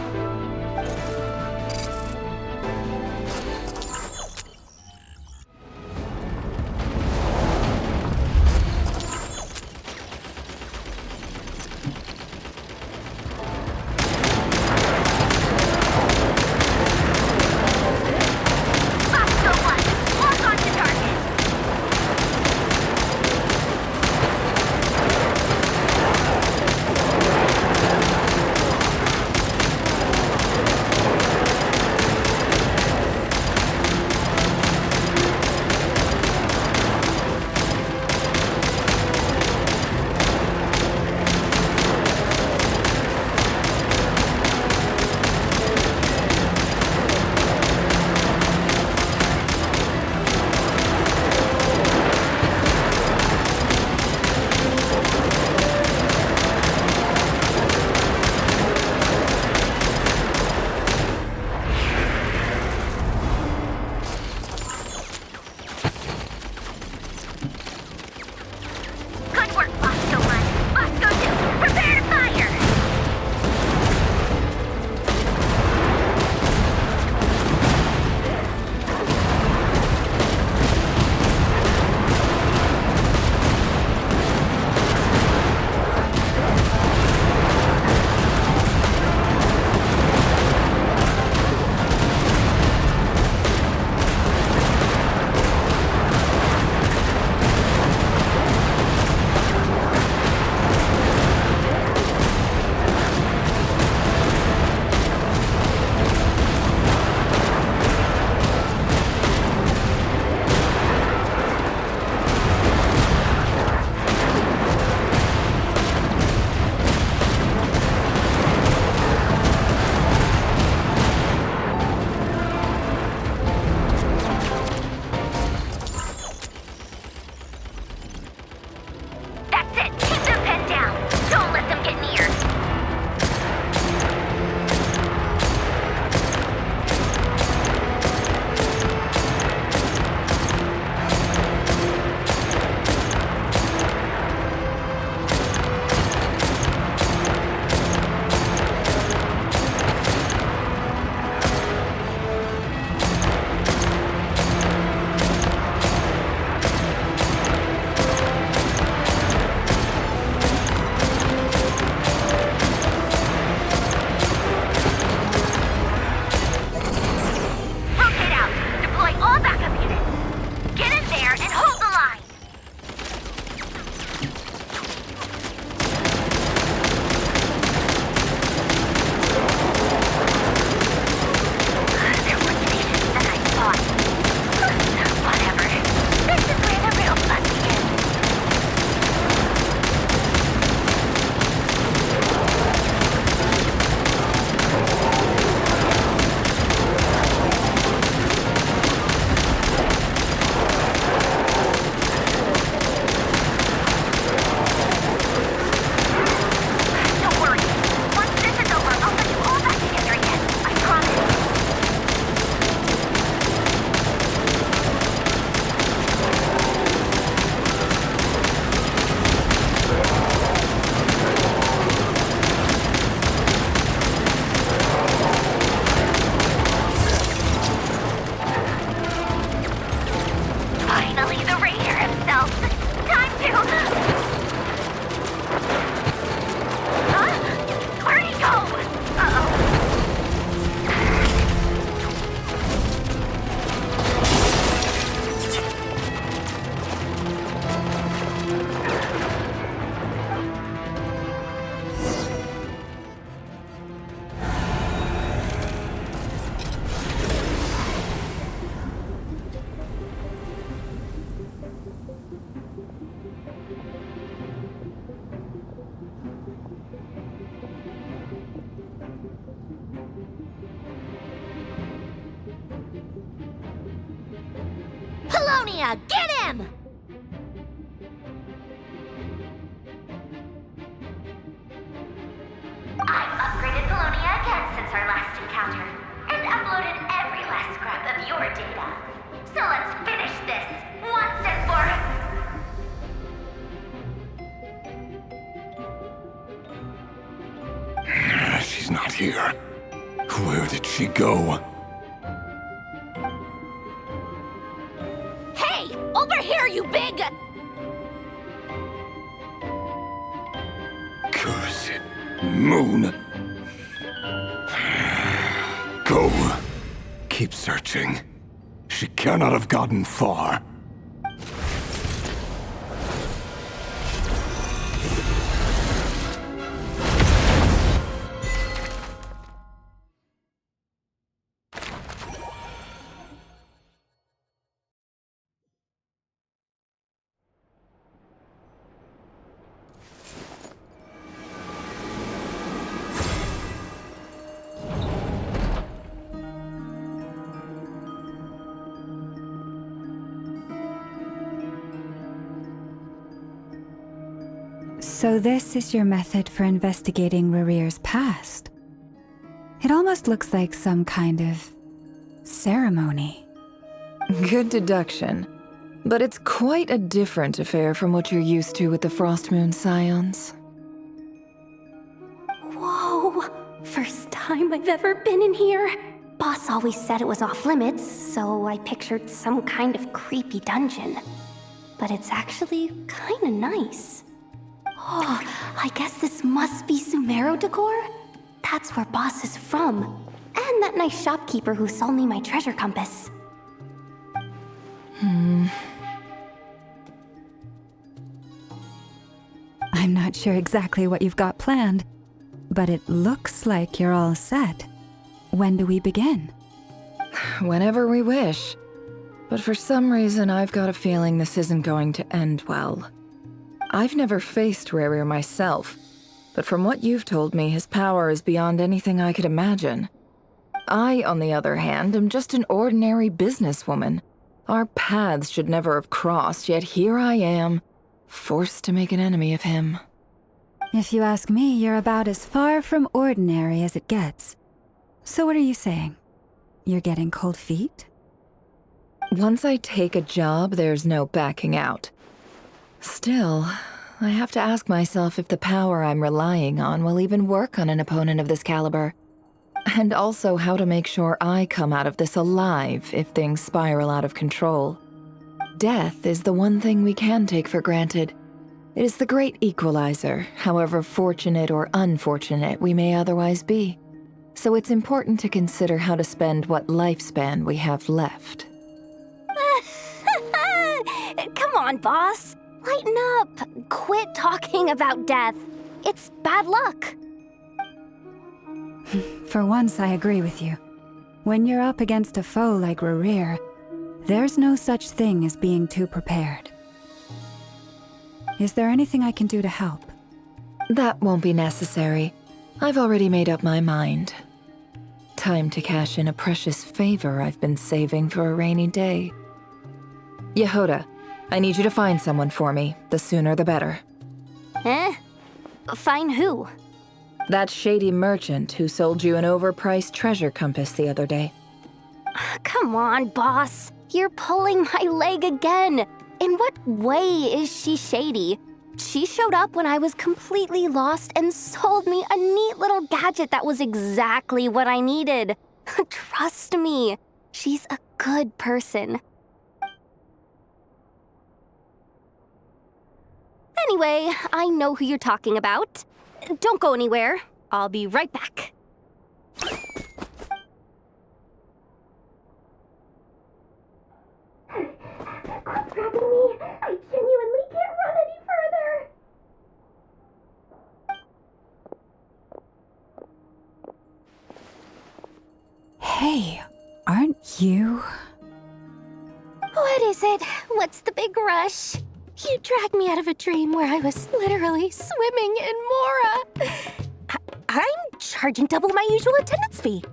A: Telonia! Get him!
M: I've upgraded Telonia again since our last encounter, and uploaded every last scrap of your data. So let's finish this, once and for...
H: She's not here. Where did she go?
A: Hey! Over here, you big...
H: Cursed moon. Go. Keep searching. She cannot have gotten far.
C: So this is your method for investigating Rerir's past? It almost looks like some kind of ceremony.
K: Good deduction. But it's quite a different affair from what you're used to with the Frost Moon Scions.
E: Whoa! First time I've ever been in here. Boss always said it was off limits, so I pictured some kind of creepy dungeon. But it's actually kinda nice. Oh, I guess this must be Sumero decor? That's where Boss is from. And that nice shopkeeper who sold me my treasure compass.
C: I'm not sure exactly what you've got planned, but it looks like you're all set. When do we begin?
K: Whenever we wish. But for some reason, I've got a feeling this isn't going to end well. I've never faced Rerir myself, but from what you've told me, his power is beyond anything I could imagine. I, on the other hand, am just an ordinary businesswoman. Our paths should never have crossed, yet here I am, forced to make an enemy of him.
C: If you ask me, you're about as far from ordinary as it gets. So what are you saying? You're getting cold feet?
K: Once I take a job, there's no backing out. Still, I have to ask myself if the power I'm relying on will even work on an opponent of this caliber. And also how to make sure I come out of this alive if things spiral out of control. Death is the one thing we can take for granted. It is the great equalizer, however fortunate or unfortunate we may otherwise be. So it's important to consider how to spend what lifespan we have left.
E: Come on, boss. Lighten up. Quit talking about death. It's bad luck.
C: For once, I agree with you. When you're up against a foe like Rerir, there's no such thing as being too prepared. Is there anything I can do to help?
K: That won't be necessary. I've already made up my mind. Time to cash in a precious favor I've been saving for a rainy day. Jahoda, I need you to find someone for me. The sooner the better.
E: Find who?
K: That shady merchant who sold you an overpriced treasure compass the other day.
E: Come on, boss. You're pulling my leg again. In what way is she shady? She showed up when I was completely lost and sold me a neat little gadget that was exactly what I needed. Trust me, she's a good person. Anyway, I know who you're talking about. Don't go anywhere. I'll be right back. Quit grabbing me. I genuinely can't run any further.
C: Hey, aren't you?
E: What is it? What's the big rush? You dragged me out of a dream where I was literally swimming in Mora. I'm charging double my usual attendance fee.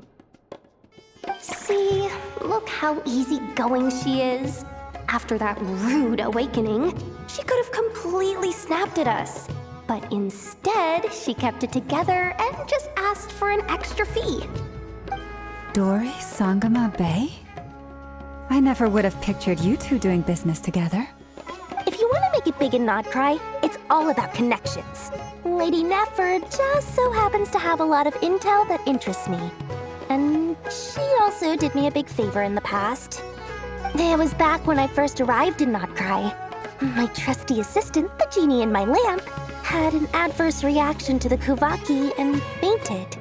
E: See, look how easygoing she is. After that rude awakening, she could have completely snapped at us. But instead, she kept it together and just asked for an extra fee.
C: Dori Sangama Bay? I never would have pictured you two doing business together.
E: If you want to make it big in Nodcry, it's all about connections. Lady Nefer just so happens to have a lot of intel that interests me. And she also did me a big favor in the past. It was back when I first arrived in Nodcry. My trusty assistant, the genie in my lamp, had an adverse reaction to the kuuvahki and fainted.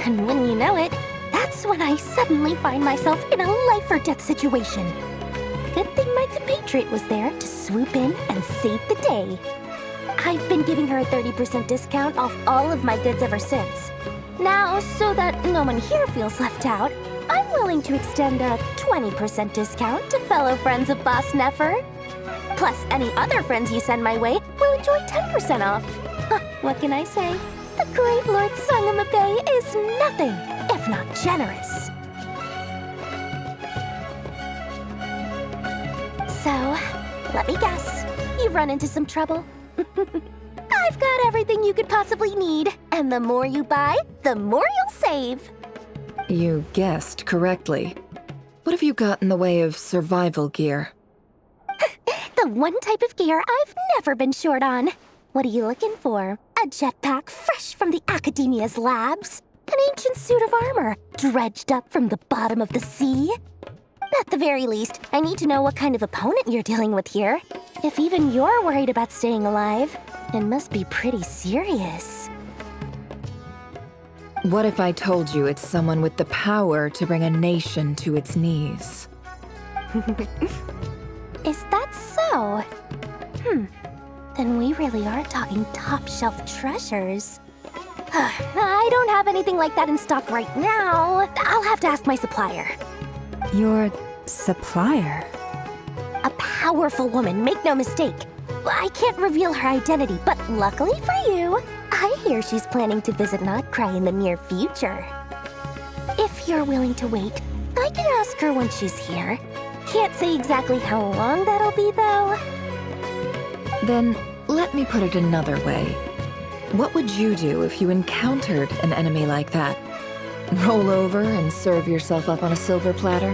E: And when you know it, that's when I suddenly find myself in a life-or-death situation. Good thing my compatriot was there to swoop in and save the day. I've been giving her a 30% discount off all of my goods ever since. Now, so that no one here feels left out, I'm willing to extend a 20% discount to fellow friends of Boss Nefer. Plus, any other friends you send my way will enjoy 10% off. What can I say? The great Lord Sangama Bay is nothing if not generous. So, let me guess. You've run into some trouble? I've got everything you could possibly need. And the more you buy, the more you'll save.
K: You guessed correctly. What have you got in the way of survival gear?
E: The one type of gear I've never been short on. What are you looking for? A jetpack fresh from the Academia's labs? An ancient suit of armor dredged up from the bottom of the sea? At the very least, I need to know what kind of opponent you're dealing with here. If even you're worried about staying alive, it must be pretty serious.
K: What if I told you it's someone with the power to bring a nation to its knees?
E: Is that so? Then we really are talking top-shelf treasures. I don't have anything like that in stock right now. I'll have to ask my supplier.
C: Your supplier?
E: A powerful woman, make no mistake. I can't reveal her identity, but luckily for you, I hear she's planning to visit Nodcry in the near future. If you're willing to wait, I can ask her when she's here. Can't say exactly how long that'll be, though.
K: Then, let me put it another way. What would you do if you encountered an enemy like that? Roll over and serve yourself up on a silver platter?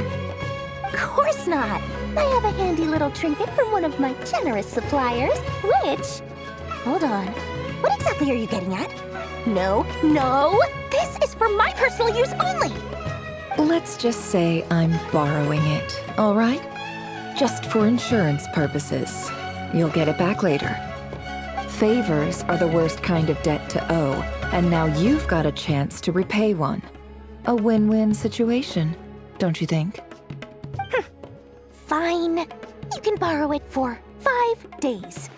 E: Of course not! I have a handy little trinket from one of my generous suppliers, which... Hold on. What exactly are you getting at? No! This is for my personal use only!
K: Let's just say I'm borrowing it, all right? Just for insurance purposes. You'll get it back later. Favors are the worst kind of debt to owe, and now you've got a chance to repay one. A win-win situation, don't you think?
E: Fine. You can borrow it for 5 days.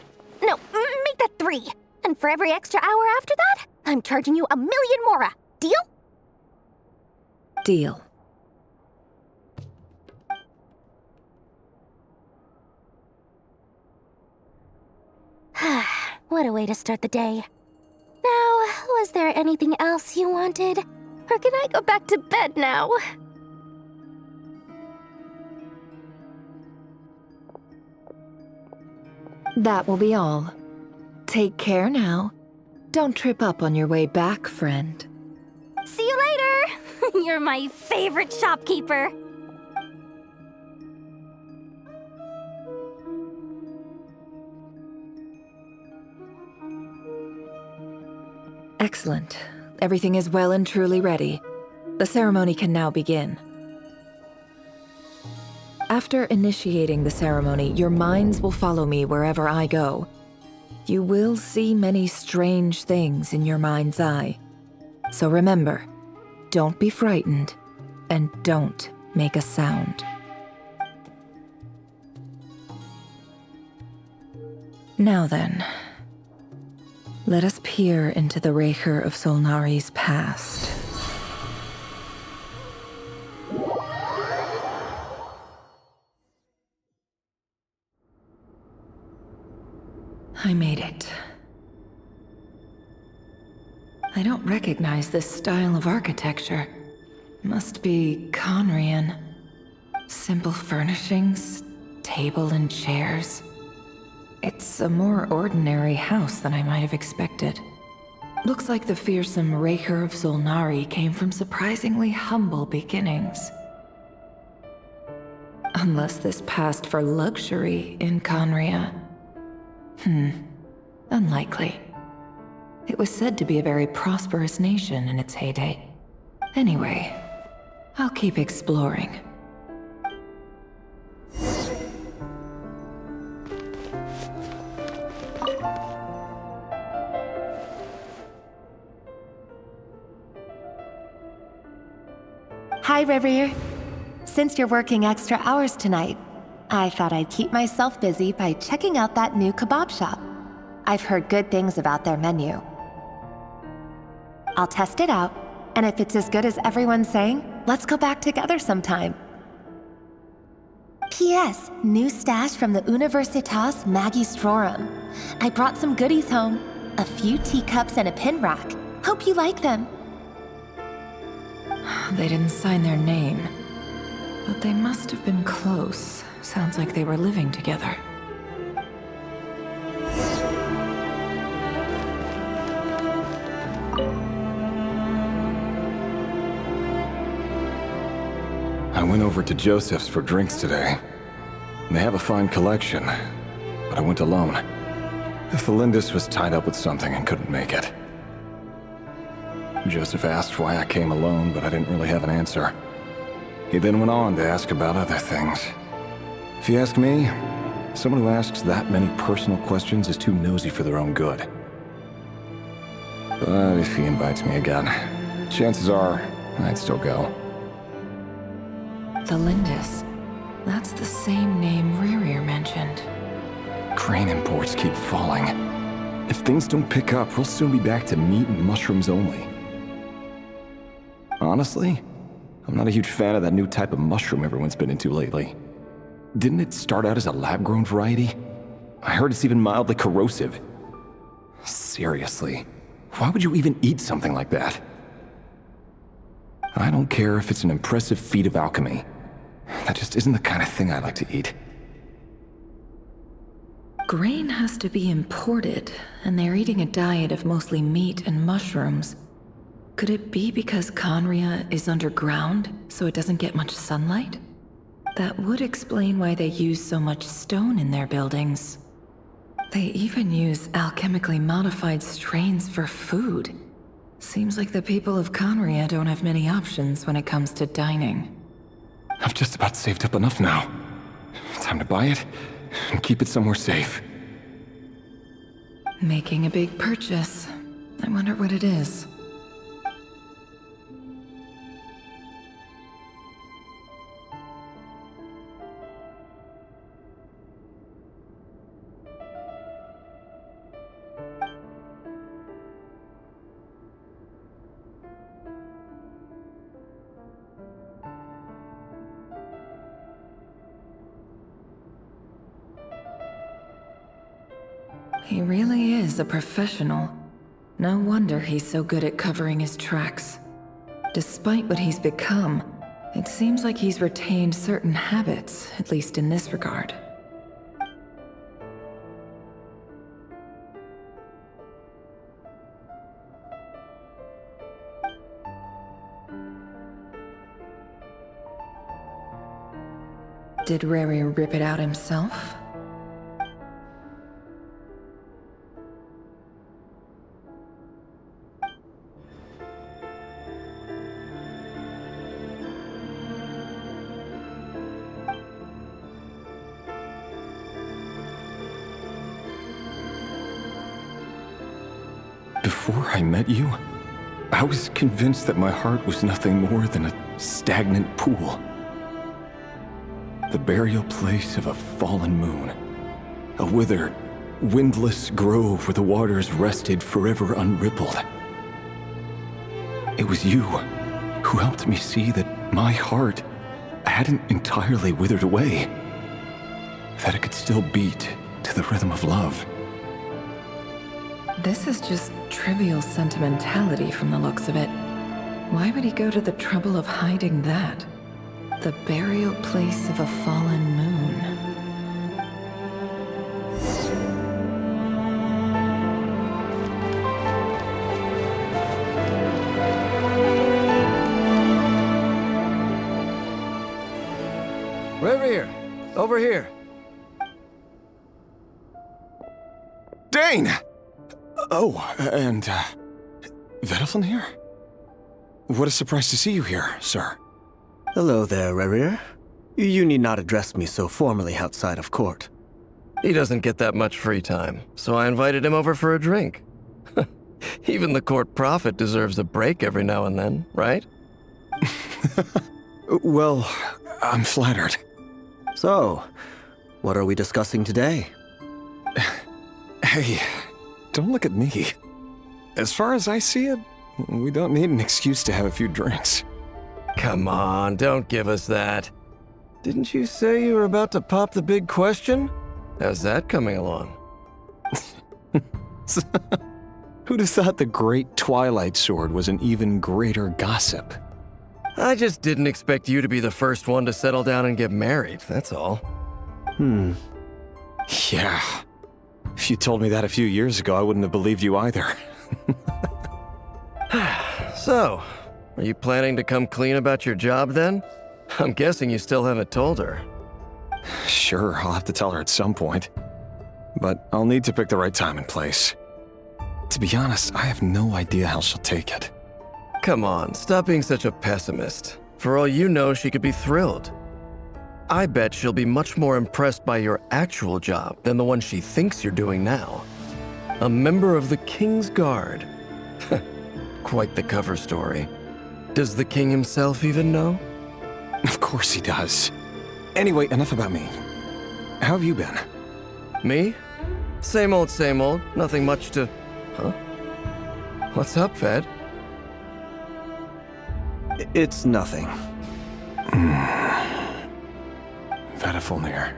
E: No, make that 3. And for every extra hour after that, I'm charging you 1 million mora. Deal?
K: Deal.
E: What a way to start the day. Now, was there anything else you wanted? Or can I go back to bed now?
K: That will be all. Take care now. Don't trip up on your way back, friend.
E: See you later! You're my favorite shopkeeper.
K: Excellent. Everything is well and truly ready. The ceremony can now begin. After initiating the ceremony, your minds will follow me wherever I go. You will see many strange things in your mind's eye. So remember, don't be frightened, and don't make a sound. Now then, let us peer into the Rerir of Solnari's past. I made it. I don't recognize this style of architecture. Must be Conrian. Simple furnishings, table and chairs. It's a more ordinary house than I might have expected. Looks like the fearsome Rerir of Zolnari came from surprisingly humble beginnings. Unless this passed for luxury in Conria. Unlikely. It was said to be a very prosperous nation in its heyday. Anyway, I'll keep exploring.
N: Hi, Rerir. Since you're working extra hours tonight, I thought I'd keep myself busy by checking out that new kebab shop. I've heard good things about their menu. I'll test it out, and if it's as good as everyone's saying, let's go back together sometime. P.S. New stash from the Universitas Magistrorum. I brought some goodies home. A few teacups and a pin rack. Hope you like them.
K: They didn't sign their name, but they must have been close. Sounds like they were living together.
O: I went over to Joseph's for drinks today. They have a fine collection, but I went alone. Flindis was tied up with something and couldn't make it. Joseph asked why I came alone, but I didn't really have an answer. He then went on to ask about other things. If you ask me, someone who asks that many personal questions is too nosy for their own good. But if he invites me again, chances are I'd still go.
K: Flindis. That's the same name Rerir mentioned.
O: Crane imports keep falling. If things don't pick up, we'll soon be back to meat and mushrooms only. Honestly, I'm not a huge fan of that new type of mushroom everyone's been into lately. Didn't it start out as a lab-grown variety? I heard it's even mildly corrosive. Seriously, why would you even eat something like that? I don't care if it's an impressive feat of alchemy. That just isn't the kind of thing I like to eat.
K: Grain has to be imported, and they're eating a diet of mostly meat and mushrooms. Could it be because Conria is underground, so it doesn't get much sunlight? That would explain why they use so much stone in their buildings. They even use alchemically modified strains for food. Seems like the people of Conria don't have many options when it comes to dining.
O: I've just about saved up enough now. Time to buy it and keep it somewhere safe.
K: Making a big purchase. I wonder what it is. He really is a professional. No wonder he's so good at covering his tracks. Despite what he's become, it seems like he's retained certain habits, at least in this regard. Did Rerir rip it out himself?
O: Before I met you, I was convinced that my heart was nothing more than a stagnant pool. The burial place of a fallen moon. A withered, windless grove where the waters rested forever unrippled. It was you who helped me see that my heart hadn't entirely withered away. That it could still beat to the rhythm of love.
K: This is just trivial sentimentality from the looks of it. Why would he go to the trouble of hiding that? The burial place of a fallen moon.
P: over here.
O: Dane! Oh, and, Vediflin here? What a surprise to see you here, sir.
P: Hello there, Rerir. You need not address me so formally outside of court. He doesn't get that much free time, so I invited him over for a drink. Even the court prophet deserves a break every now and then, right?
O: Well, I'm flattered.
P: So, what are we discussing today?
O: Hey, don't look at me. As far as I see it, we don't need an excuse to have a few drinks.
P: Come on, don't give us that. Didn't you say you were about to pop the big question? How's that coming along?
O: Who'd have thought the great Twilight Sword was an even greater gossip?
P: I just didn't expect you to be the first one to settle down and get married, that's all.
O: Yeah. If you told me that a few years ago, I wouldn't have believed you either.
P: So, are you planning to come clean about your job then? I'm guessing you still haven't told her.
O: Sure, I'll have to tell her at some point. But I'll need to pick the right time and place. To be honest, I have no idea how she'll take it.
P: Come on, stop being such a pessimist. For all you know, she could be thrilled. I bet she'll be much more impressed by your actual job than the one she thinks you're doing now. A member of the King's Guard. Quite the cover story. Does the king himself even know?
O: Of course he does. Anyway, enough about me. How have you been?
P: Me? Same old, same old. Nothing much to... Huh? What's up, Ved?
D: It's nothing.
O: Vediflin,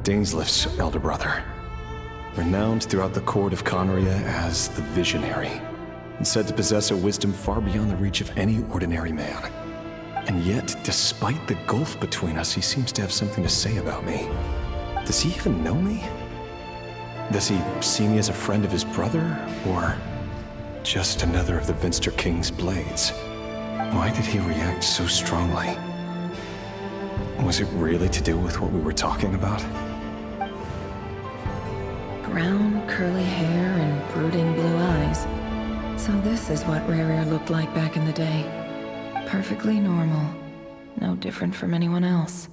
O: Dainsleif's elder brother. Renowned throughout the court of Conria as the Visionary, and said to possess a wisdom far beyond the reach of any ordinary man. And yet, despite the gulf between us, he seems to have something to say about me. Does he even know me? Does he see me as a friend of his brother, or just another of the Vinster King's blades? Why did he react so strongly? Was it really to do with what we were talking about?
K: Brown, curly hair and brooding blue eyes. So this is what Rerir looked like back in the day. Perfectly normal. No different from anyone else.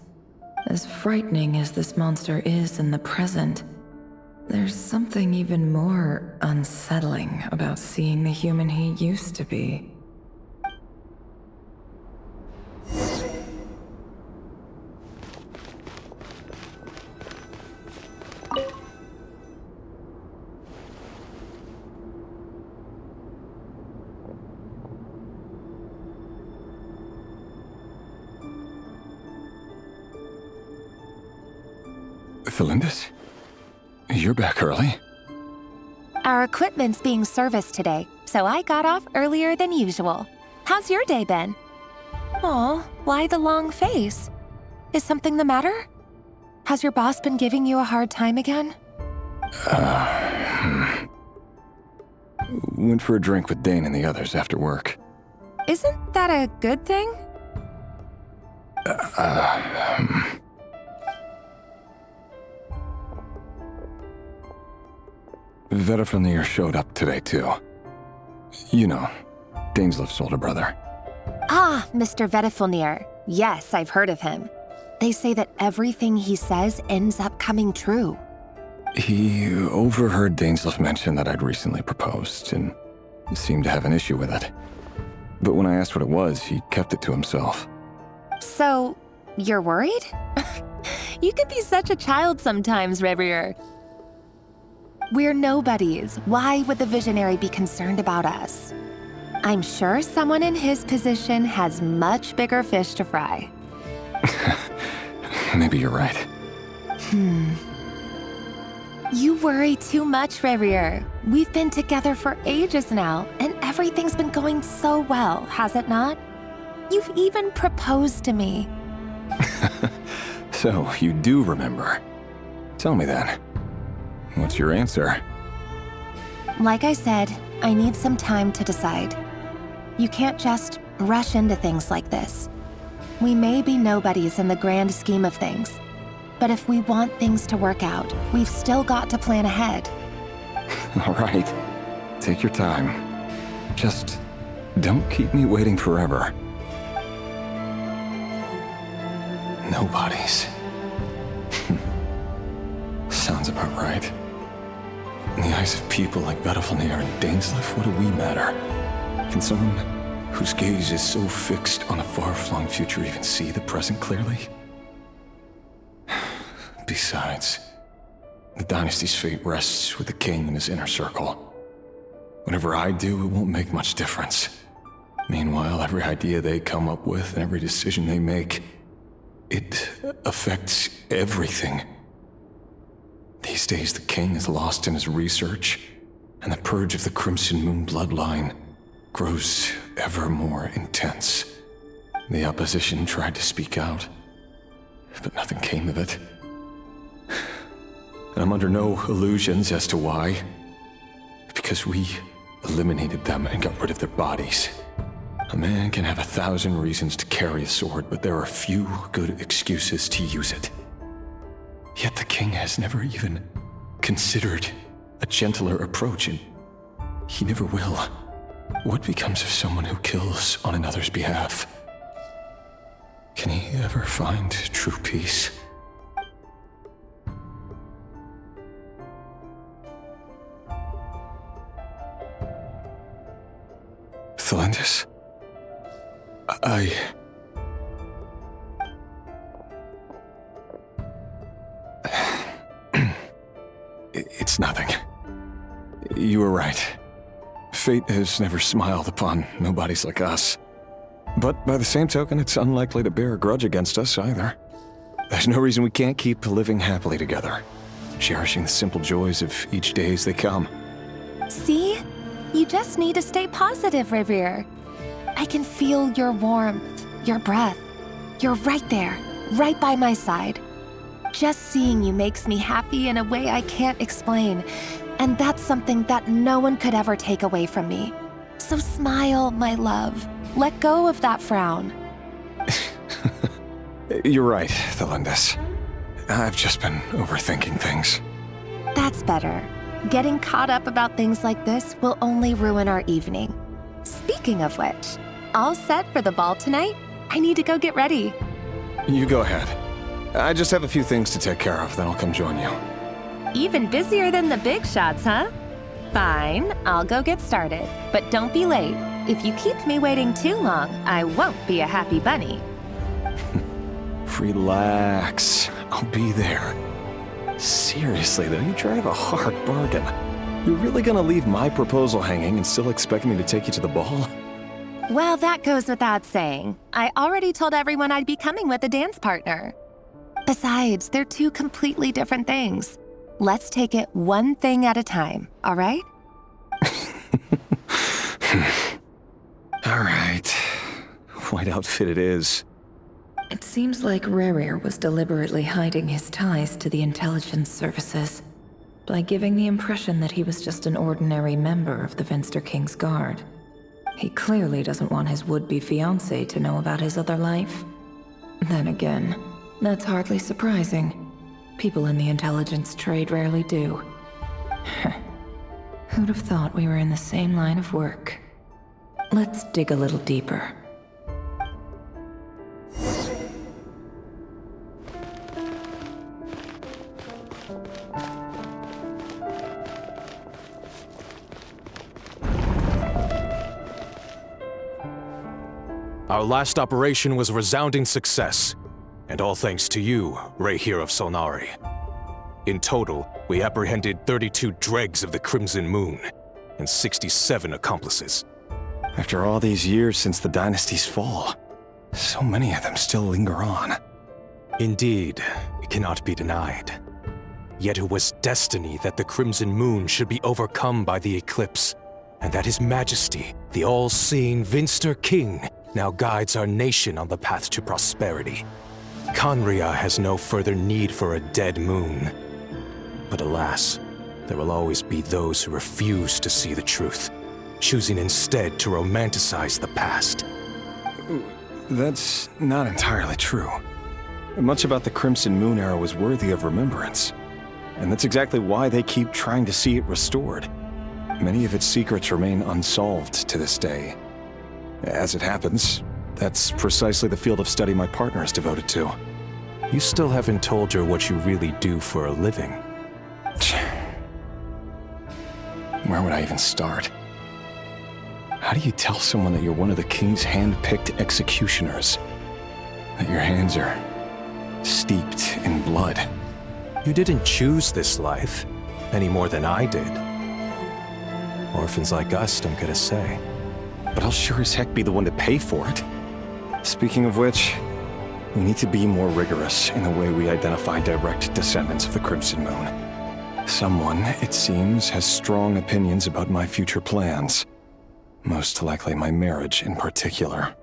K: As frightening as this monster is in the present, there's something even more unsettling about seeing the human he used to be.
O: Felindis? You're back early?
N: Our equipment's being serviced today, so I got off earlier than usual. How's your day been? Aw, why the long face? Is something the matter? Has your boss been giving you a hard time again?
O: Went for a drink with Dane and the others after work.
N: Isn't that a good thing?
O: Vediflin showed up today, too. You know, Dainsleif's older brother.
N: Ah, Mr. Vediflin. Yes, I've heard of him. They say that everything he says ends up coming true.
O: He overheard Dainsleif mention that I'd recently proposed, and seemed to have an issue with it. But when I asked what it was, he kept it to himself.
N: So, you're worried? You can be such a child sometimes, Rerir. We're nobodies. Why would the Visionary be concerned about us? I'm sure someone in his position has much bigger fish to fry.
O: Maybe you're right.
N: You worry too much, Rerir. We've been together for ages now, and everything's been going so well, has it not? You've even proposed to me.
O: So, you do remember. Tell me then. What's your answer?
N: Like I said, I need some time to decide. You can't just rush into things like this. We may be nobodies in the grand scheme of things, But if we want things to work out, we've still got to plan ahead.
O: All right. Take your time. Just don't keep me waiting forever. No bodies. Sounds about right. In the eyes of people like Vettelfnir and Dainsleif, what do we matter? Can someone whose gaze is so fixed on a far-flung future even see the present clearly? Besides, the dynasty's fate rests with the king and his inner circle. Whatever I do, it won't make much difference. Meanwhile, every idea they come up with and every decision they make, it affects everything. These days, the king is lost in his research, and the purge of the Crimson Moon bloodline grows ever more intense. The opposition tried to speak out, but nothing came of it. And I'm under no illusions as to why. Because we eliminated them and got rid of their bodies. A man can have 1,000 reasons to carry a sword, but there are few good excuses to use it. Yet the king has never even considered a gentler approach, and he never will. What becomes of someone who kills on another's behalf? Can he ever find true peace? Thelindis? It's nothing. You were right. Fate has never smiled upon nobodies like us. But by the same token, it's unlikely to bear a grudge against us either. There's no reason we can't keep living happily together, cherishing the simple joys of each day as they come.
N: See? You just need to stay positive, Rerir. I can feel your warmth, your breath. You're right there, right by my side. Just seeing you makes me happy in a way I can't explain, and that's something that no one could ever take away from me. So smile, my love. Let go of that frown.
O: You're right, Thelindis. I've just been overthinking things.
N: That's better. Getting caught up about things like this will only ruin our evening. Speaking of which, all set for the ball tonight? I need to go get ready.
O: You go ahead. I just have a few things to take care of, then I'll come join you.
N: Even busier than the big shots, huh? Fine, I'll go get started. But don't be late. If you keep me waiting too long, I won't be a happy bunny.
O: Relax. I'll be there. Seriously, though, you drive a hard bargain. You're really gonna leave my proposal hanging and still expect me to take you to the ball?
N: Well, that goes without saying. I already told everyone I'd be coming with a dance partner. Besides, they're two completely different things. Let's take it one thing at a time, all right?
O: All right. White outfit it is.
K: It seems like Rerir was deliberately hiding his ties to the intelligence services by giving the impression that he was just an ordinary member of the Finster King's Guard. He clearly doesn't want his would-be fiancée to know about his other life. Then again, that's hardly surprising. People in the intelligence trade rarely do. Who'd have thought we were in the same line of work? Let's dig a little deeper.
B: Our last operation was a resounding success, and all thanks to you, Rerir of Solnari. In total, we apprehended 32 dregs of the Crimson Moon, and 67 accomplices.
O: After all these years since the dynasty's fall, so many of them still linger on.
B: Indeed, it cannot be denied. Yet it was destiny that the Crimson Moon should be overcome by the eclipse, and that His Majesty, the all-seeing Finster King, now guides our nation on the path to prosperity. Khaenri'ah has no further need for a dead moon. But alas, there will always be those who refuse to see the truth, choosing instead to romanticize the past.
O: That's not entirely true.
B: Much about the Crimson Moon era was worthy of remembrance. And that's exactly why they keep trying to see it restored. Many of its secrets remain unsolved to this day. As it happens, that's precisely the field of study my partner is devoted to. You still haven't told her what you really do for a living. Where would I even start? How do you tell someone that you're one of the king's hand-picked executioners? That your hands are steeped in blood? You didn't choose this life, any more than I did. Orphans like us don't get a say. But I'll sure as heck be the one to pay for it. Speaking of which, we need to be more rigorous in the way we identify direct descendants of the Crimson Moon. Someone, it seems, has strong opinions about my future plans. Most likely my marriage in particular.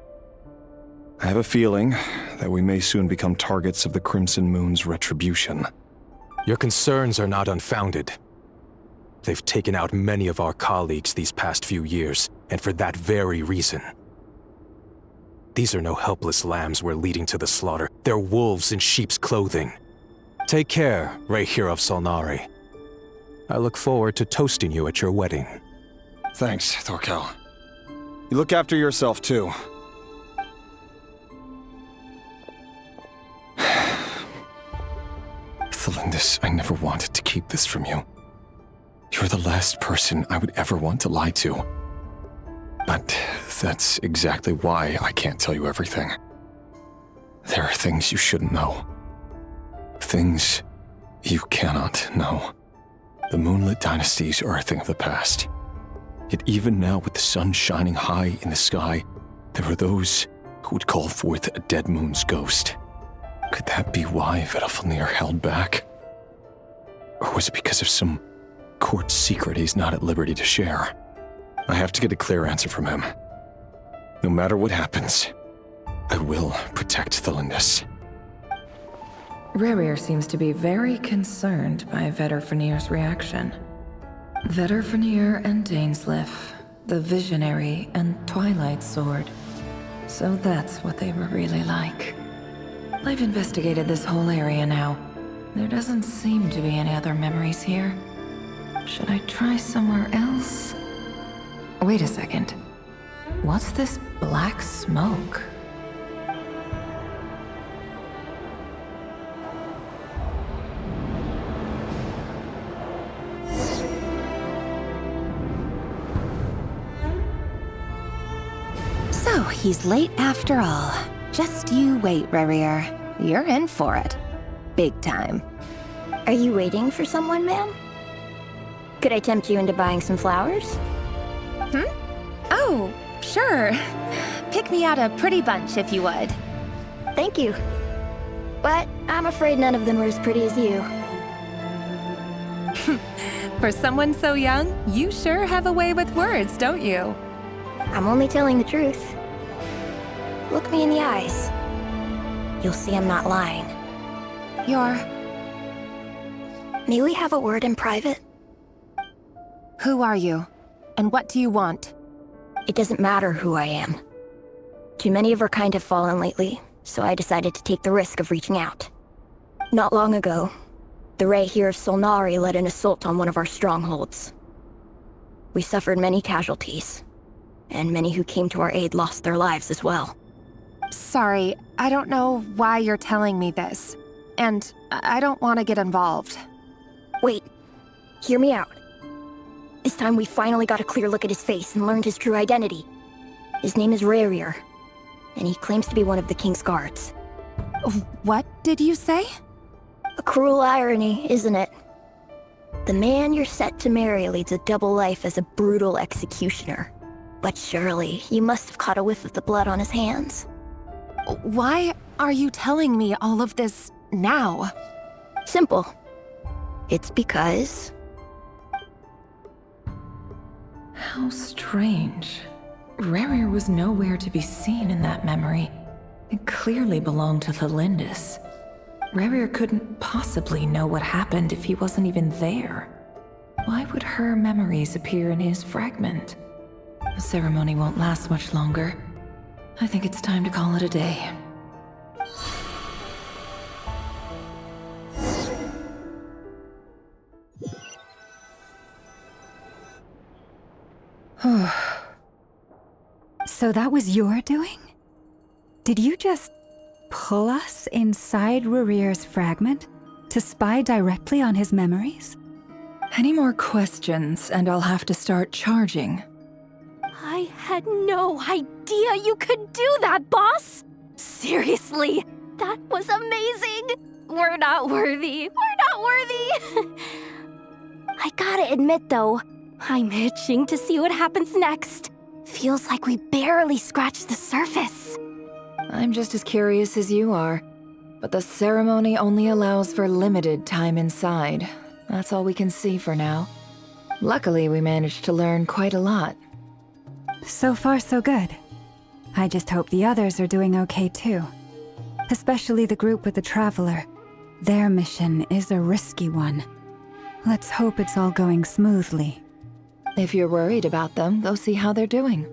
B: I have a feeling that we may soon become targets of the Crimson Moon's retribution. Your concerns are not unfounded. They've taken out many of our colleagues these past few years, and for that very reason. These are no helpless lambs we're leading to the slaughter. They're wolves in sheep's clothing. Take care, Rerir of Solnari. I look forward to toasting you at your wedding.
Q: Thanks, Thorkel. You look after yourself, too.
B: Thelindis, I never wanted to keep this from you. You're the last person I would ever want to lie to. But that's exactly why I can't tell you everything. There are things you shouldn't know. Things you cannot know. The moonlit dynasties are a thing of the past. Yet even now, with the sun shining high in the sky, there are those who would call forth a dead moon's ghost. Could that be why Vedalfnir held back? Or was it because of some court secret he's not at liberty to share? I have to get a clear answer from him. No matter what happens, I will protect Thelindis.
K: Rerir seems to be very concerned by Vedalfnir's reaction. Vedalfnir and Dainsleif, the Visionary and Twilight Sword. So that's what they were really like. I've investigated this whole area now. There doesn't seem to be any other memories here. Should I try somewhere else? Wait a second. What's this black smoke?
N: So, he's late after all. Just you wait, Rerir. You're in for it. Big time.
E: Are you waiting for someone, ma'am? Could I tempt you into buying some flowers?
N: Oh, sure. Pick me out a pretty bunch if you would.
E: Thank you. But I'm afraid none of them are as pretty as you.
N: For someone so young, you sure have a way with words, don't you?
E: I'm only telling the truth. Look me in the eyes. You'll see I'm not lying. May we have a word in private?
N: Who are you? And what do you want?
E: It doesn't matter who I am. Too many of our kind have fallen lately, so I decided to take the risk of reaching out. Not long ago, the Rerir of Solnari led an assault on one of our strongholds. We suffered many casualties, and many who came to our aid lost their lives as well.
N: Sorry, I don't know why you're telling me this. And I don't want to get involved.
E: Wait, hear me out. This time we finally got a clear look at his face and learned his true identity. His name is Rerir, and he claims to be one of the king's guards.
N: What did you say?
E: A cruel irony, isn't it? The man you're set to marry leads a double life as a brutal executioner. But surely, you must have caught a whiff of the blood on his hands.
N: Why are you telling me all of this now?
E: Simple. It's because...
K: How strange. Rerir was nowhere to be seen in that memory. It clearly belonged to Thelindis. Rerir couldn't possibly know what happened if he wasn't even there. Why would her memories appear in his fragment? The ceremony won't last much longer. I think it's time to call it a day.
C: So that was your doing? Did you just pull us inside Rerir's fragment to spy directly on his memories?
K: Any more questions, and I'll have to start charging.
E: I had no idea you could do that, boss! Seriously, that was amazing! We're not worthy. We're not worthy! I gotta admit, though, I'm itching to see what happens next. Feels like we barely scratched the surface.
K: I'm just as curious as you are, but the ceremony only allows for limited time inside. That's all we can see for now. Luckily, we managed to learn quite a lot.
C: So far, so good. I just hope the others are doing okay too. Especially the group with the Traveler. Their mission is a risky one. Let's hope it's all going smoothly.
K: If you're worried about them, go see how they're doing.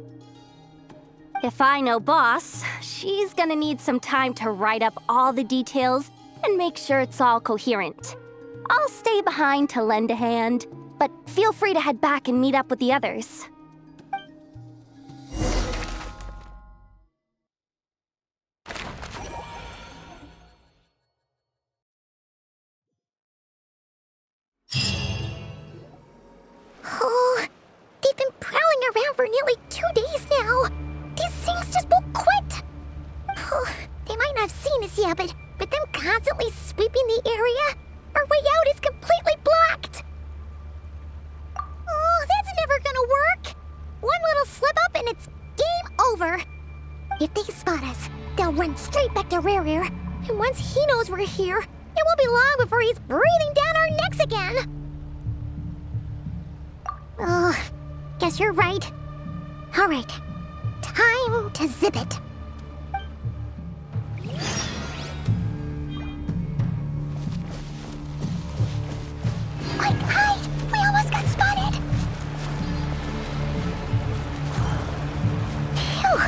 E: If I know boss, she's gonna need some time to write up all the details and make sure it's all coherent. I'll stay behind to lend a hand, but feel free to head back and meet up with the others.
A: Oh, they've been prowling around for nearly 2 days now. These things just won't quit. Oh, they might not have seen us yet, but them constantly sweeping the area, our way out is completely blocked. Oh, that's never gonna work. One little slip up and it's game over. If they spot us, they'll run straight back to Rerir. And once he knows we're here, it won't be long before he's breathing down our necks again. Oh, guess you're right. All right, time to zip it. Quick, hide! We almost got spotted! Phew,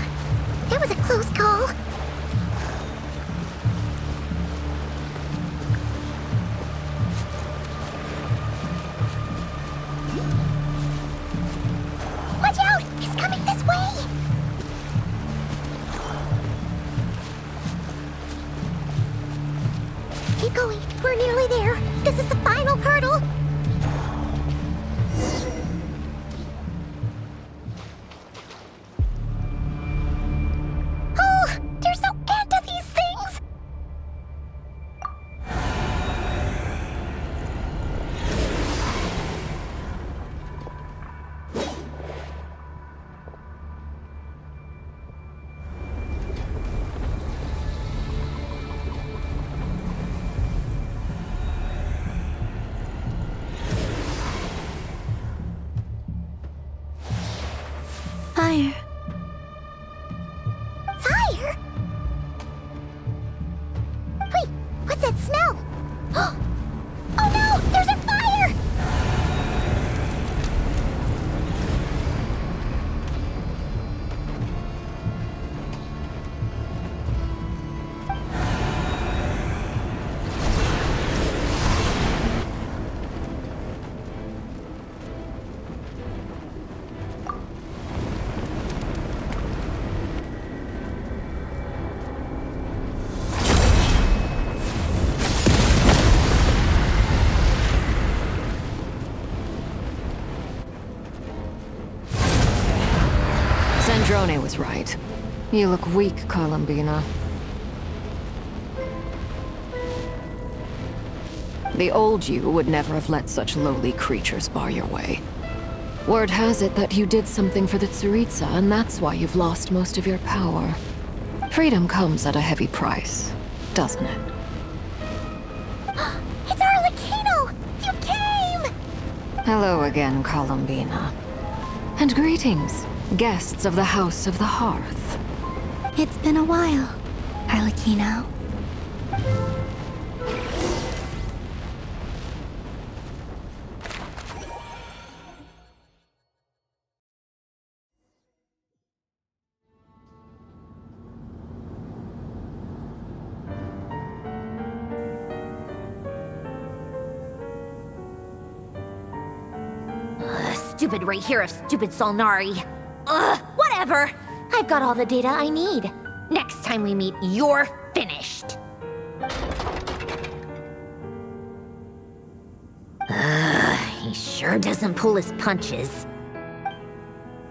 A: that was a close call. Watch out! He's coming this way! Keep going. We're nearly there. This is the final hurdle. Oh, there's no end to these things!
I: Fire.
A: Fire? Wait, what's that smell? Oh no, there's a fire!
K: Sandrone was right. You look weak, Columbina. The old you would never have let such lowly creatures bar your way. Word has it that you did something for the Tsaritsa, and that's why you've lost most of your power. Freedom comes at a heavy price, doesn't it?
A: It's Arlecchino! You came!
K: Hello again, Columbina. And greetings, guests of the House of the Hearth.
I: It's been a while, Arlecchino.
A: stupid Rerir of stupid Solnari. Ugh, whatever. I've got all the data I need. Next time we meet, you're finished. He sure doesn't pull his punches.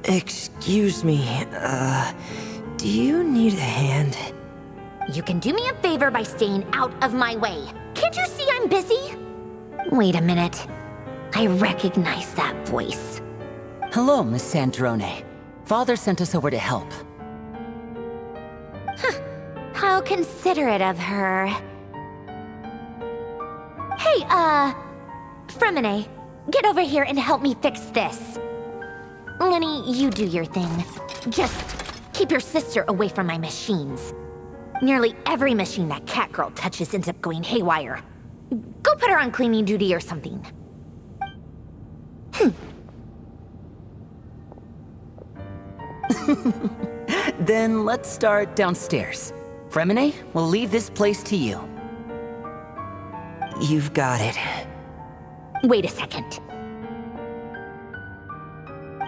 R: Excuse me, do you need a hand?
A: You can do me a favor by staying out of my way. Can't you see I'm busy? Wait a minute. I recognize that voice.
S: Hello, Miss Sandrone. Father sent us over to help.
A: How considerate of her. Hey, Fremine, get over here and help me fix this. Lenny, you do your thing. Just keep your sister away from my machines. Nearly every machine that Catgirl touches ends up going haywire. Go put her on cleaning duty or something.
S: Then let's start downstairs. Fremine, we'll leave this place to you.
R: You've got it.
A: Wait a second.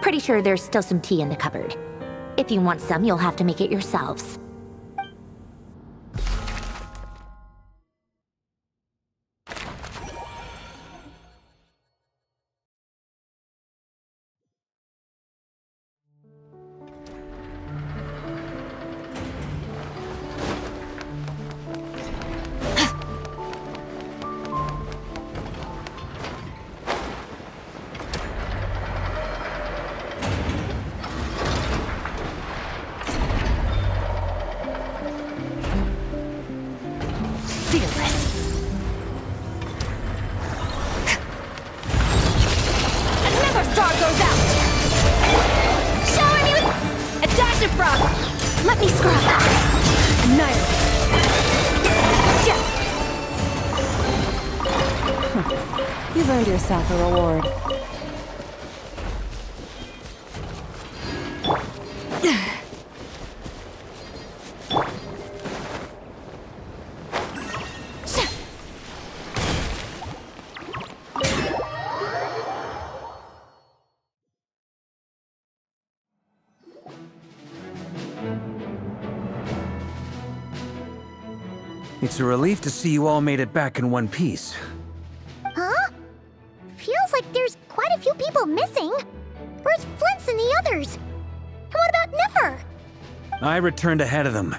A: Pretty sure there's still some tea in the cupboard. If you want some, you'll have to make it yourselves.
C: You've earned yourself a reward.
J: It's a relief to see you all made it back in one piece.
A: Huh? Feels like there's quite a few people missing. Where's Flins and the others? And what about Nefer?
J: I returned ahead of them.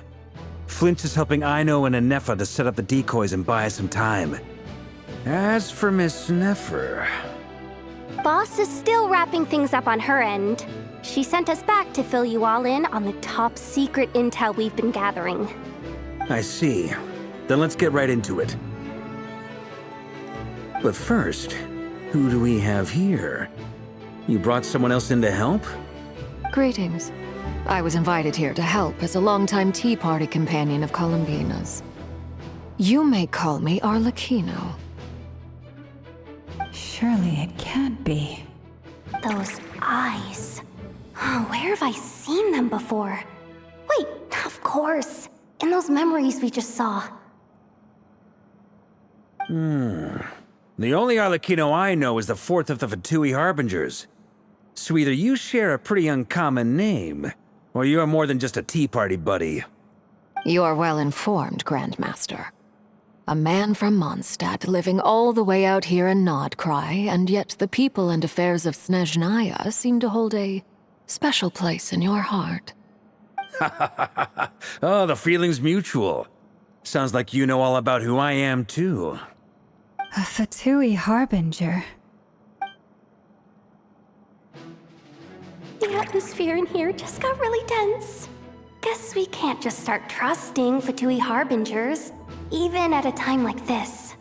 J: Flint is helping Aino and Ineffa to set up the decoys and buy us some time. As for Miss Nefer...
E: Boss is still wrapping things up on her end. She sent us back to fill you all in on the top secret intel we've been gathering.
J: I see. Then let's get right into it. But first, who do we have here? You brought someone else in to help?
K: Greetings. I was invited here to help as a longtime Tea Party companion of Columbina's. You may call me Arlecchino.
C: Surely it can't be.
E: Those eyes. Oh, where have I seen them before? Wait, of course. In those memories we just saw.
J: The only Arlecchino I know is the fourth of the Fatui Harbingers. So either you share a pretty uncommon name, or you're more than just a Tea Party buddy.
K: You are well informed, Grandmaster. A man from Mondstadt living all the way out here in Nodcry, and yet the people and affairs of Snezhnaya seem to hold a special place in your heart.
J: Oh, the feeling's mutual. Sounds like you know all about who I am, too.
C: A Fatui Harbinger.
E: The atmosphere in here just got really tense. Guess we can't just start trusting Fatui Harbingers, even at a time like this.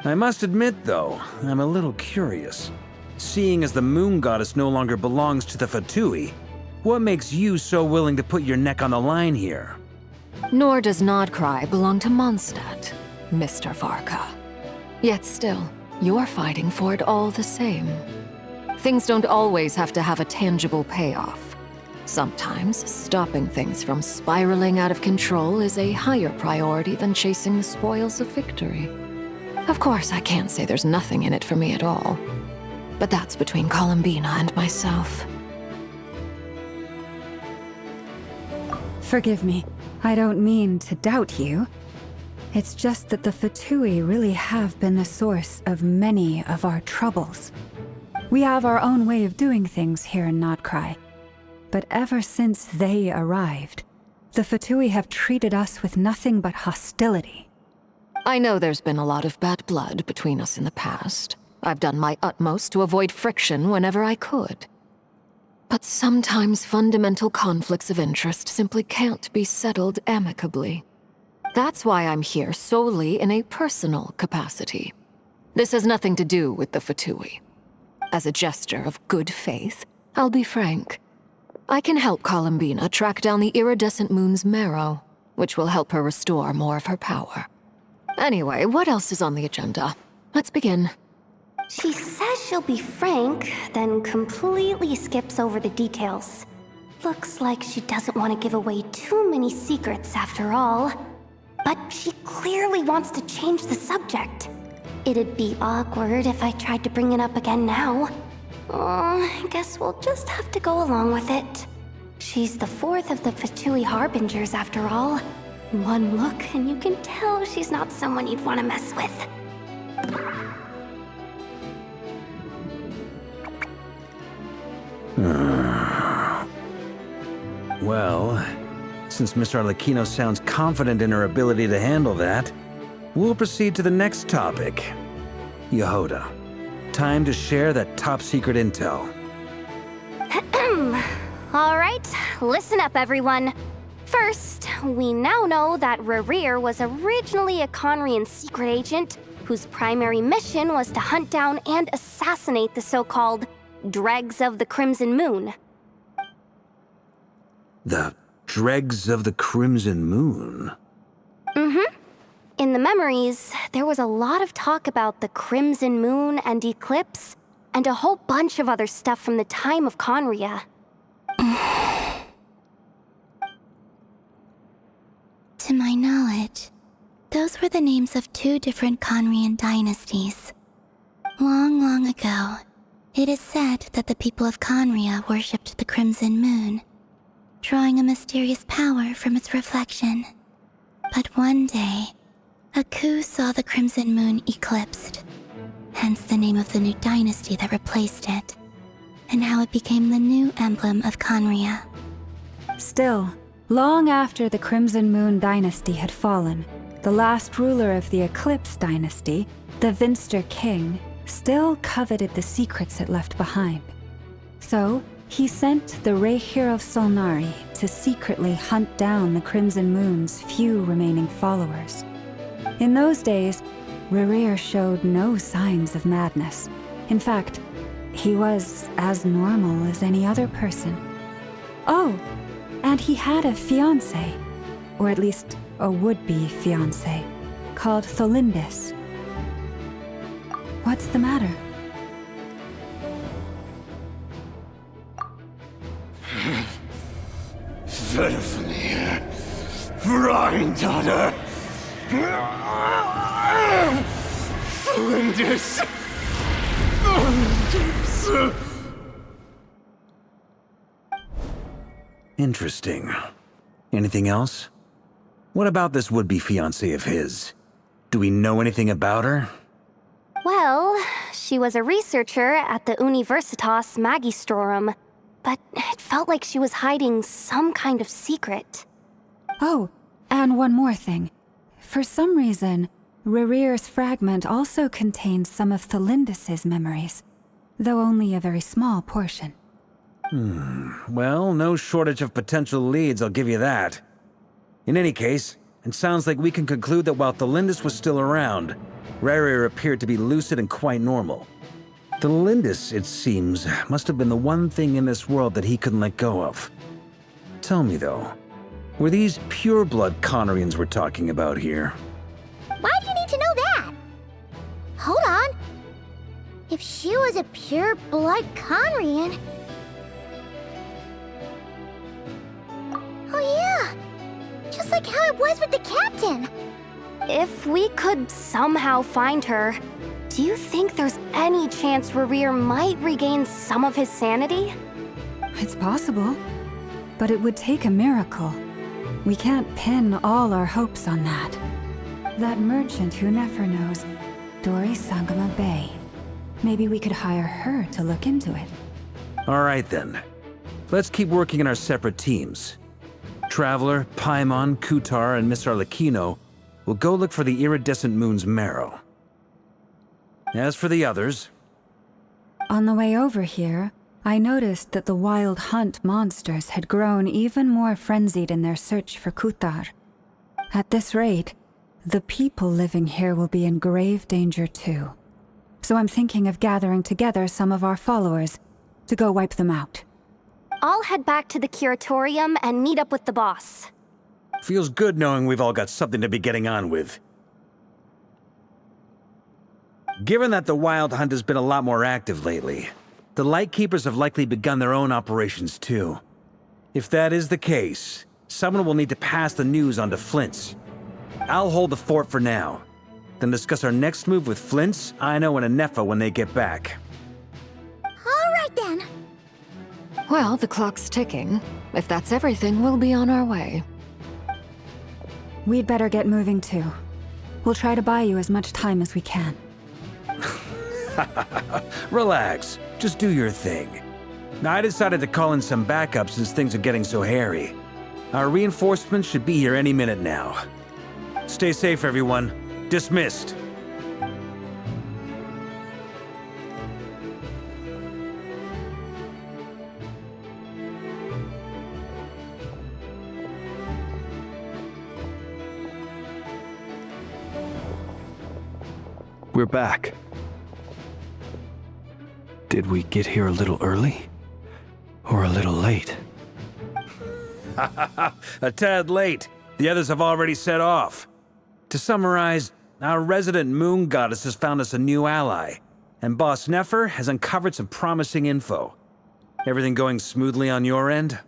J: I must admit, though, I'm a little curious. Seeing as the Moon Goddess no longer belongs to the Fatui, what makes you so willing to put your neck on the line here?
K: Nor does Nodcry belong to Mondstadt, Mr. Varka. Yet still, you're fighting for it all the same. Things don't always have to have a tangible payoff. Sometimes, stopping things from spiraling out of control is a higher priority than chasing the spoils of victory. Of course, I can't say there's nothing in it for me at all. But that's between Columbina and myself.
C: Forgive me. I don't mean to doubt you. It's just that the Fatui really have been the source of many of our troubles. We have our own way of doing things here in Notcry. But ever since they arrived, the Fatui have treated us with nothing but hostility.
K: I know there's been a lot of bad blood between us in the past. I've done my utmost to avoid friction whenever I could. But sometimes fundamental conflicts of interest simply can't be settled amicably. That's why I'm here solely in a personal capacity. This has nothing to do with the Fatui. As a gesture of good faith, I'll be frank. I can help Columbina track down the iridescent moon's marrow, which will help her restore more of her power. Anyway, what else is on the agenda? Let's begin.
E: She says she'll be frank, then completely skips over the details. Looks like she doesn't want to give away too many secrets after all. But she clearly wants to change the subject. It'd be awkward if I tried to bring it up again now. I guess we'll just have to go along with it. She's the fourth of the Fatui Harbingers after all. One look and you can tell she's not someone you'd want to mess with.
J: Well, since Miss Arlecchino sounds confident in her ability to handle that, we'll proceed to the next topic. Jahoda, time to share that top-secret intel.
E: All right, listen up, everyone. First, we now know that Rerir was originally a Conrian secret agent whose primary mission was to hunt down and assassinate the so-called Dregs of the Crimson Moon.
J: The Dregs of the Crimson Moon?
E: Mm-hmm. In the memories, there was a lot of talk about the Crimson Moon and Eclipse, and a whole bunch of other stuff from the time of Conria.
I: To my knowledge, those were the names of two different Conrian dynasties. Long, long ago, it is said that the people of Conria worshipped the Crimson Moon, drawing a mysterious power from its reflection. But one day, a coup saw the Crimson Moon eclipsed, hence the name of the new dynasty that replaced it, and how it became the new emblem of Conria.
C: Still, long after the Crimson Moon dynasty had fallen, the last ruler of the Eclipse dynasty, the Vinster King, still coveted the secrets it left behind. So, he sent the Rerir of Solnari to secretly hunt down the Crimson Moon's few remaining followers. In those days, Rerir showed no signs of madness. In fact, he was as normal as any other person. Oh, and he had a fiancé, or at least a would-be fiancé, called Tholindis. What's the matter?
T: Verfnir, Freindaughter, Flinders.
J: Interesting. Anything else? What about this would-be fiancé of his? Do we know anything about her?
E: Well, she was a researcher at the Universitas Magistrorum, but it felt like she was hiding some kind of secret.
C: Oh, and one more thing. For some reason, Rerir's fragment also contains some of Tholindis' memories, though only a very small portion.
J: Well, no shortage of potential leads, I'll give you that. In any case, it sounds like we can conclude that while Tholindis was still around, Rerir appeared to be lucid and quite normal. Tholindis, it seems, must have been the one thing in this world that he couldn't let go of. Tell me, though, were these pure-blood Conrians we're talking about here?
A: Why do you need to know that? Hold on. If she was a pure-blood Conrian... Oh yeah! Just like how it was with the captain!
E: If we could somehow find her, Do you think there's any chance Rerir might regain some of his sanity?
C: It's possible, but it would take a miracle. We can't pin all our hopes on that. That merchant who Ineffa knows, Dori Sangama Bay. Maybe we could hire her to look into it.
J: All right then. Let's keep working in our separate teams. Traveler, Paimon, Kutar, and Miss Arlecchino will go look for the iridescent moon's marrow. As for the others...
C: On the way over here, I noticed that the wild hunt monsters had grown even more frenzied in their search for Kutar. At this rate, the people living here will be in grave danger too. So I'm thinking of gathering together some of our followers to go wipe them out.
E: I'll head back to the curatorium and meet up with the boss.
J: Feels good knowing we've all got something to be getting on with. Given that the Wild Hunt has been a lot more active lately, the Lightkeepers have likely begun their own operations too. If that is the case, someone will need to pass the news on to Flins. I'll hold the fort for now, then discuss our next move with Flins, Aino, and Ineffa when they get back.
A: All right then.
K: Well, the clock's ticking. If that's everything, we'll be on our way.
C: We'd better get moving too. We'll try to buy you as much time as we can.
J: Relax. Just do your thing. I decided to call in some backup since things are getting so hairy. Our reinforcements should be here any minute now. Stay safe, everyone. Dismissed.
D: We're back. Did we get here a little early? Or a little late?
J: A tad late. The others have already set off. To summarize, our resident moon goddess has found us a new ally, and Boss Nefer has uncovered some promising info. Everything going smoothly on your end?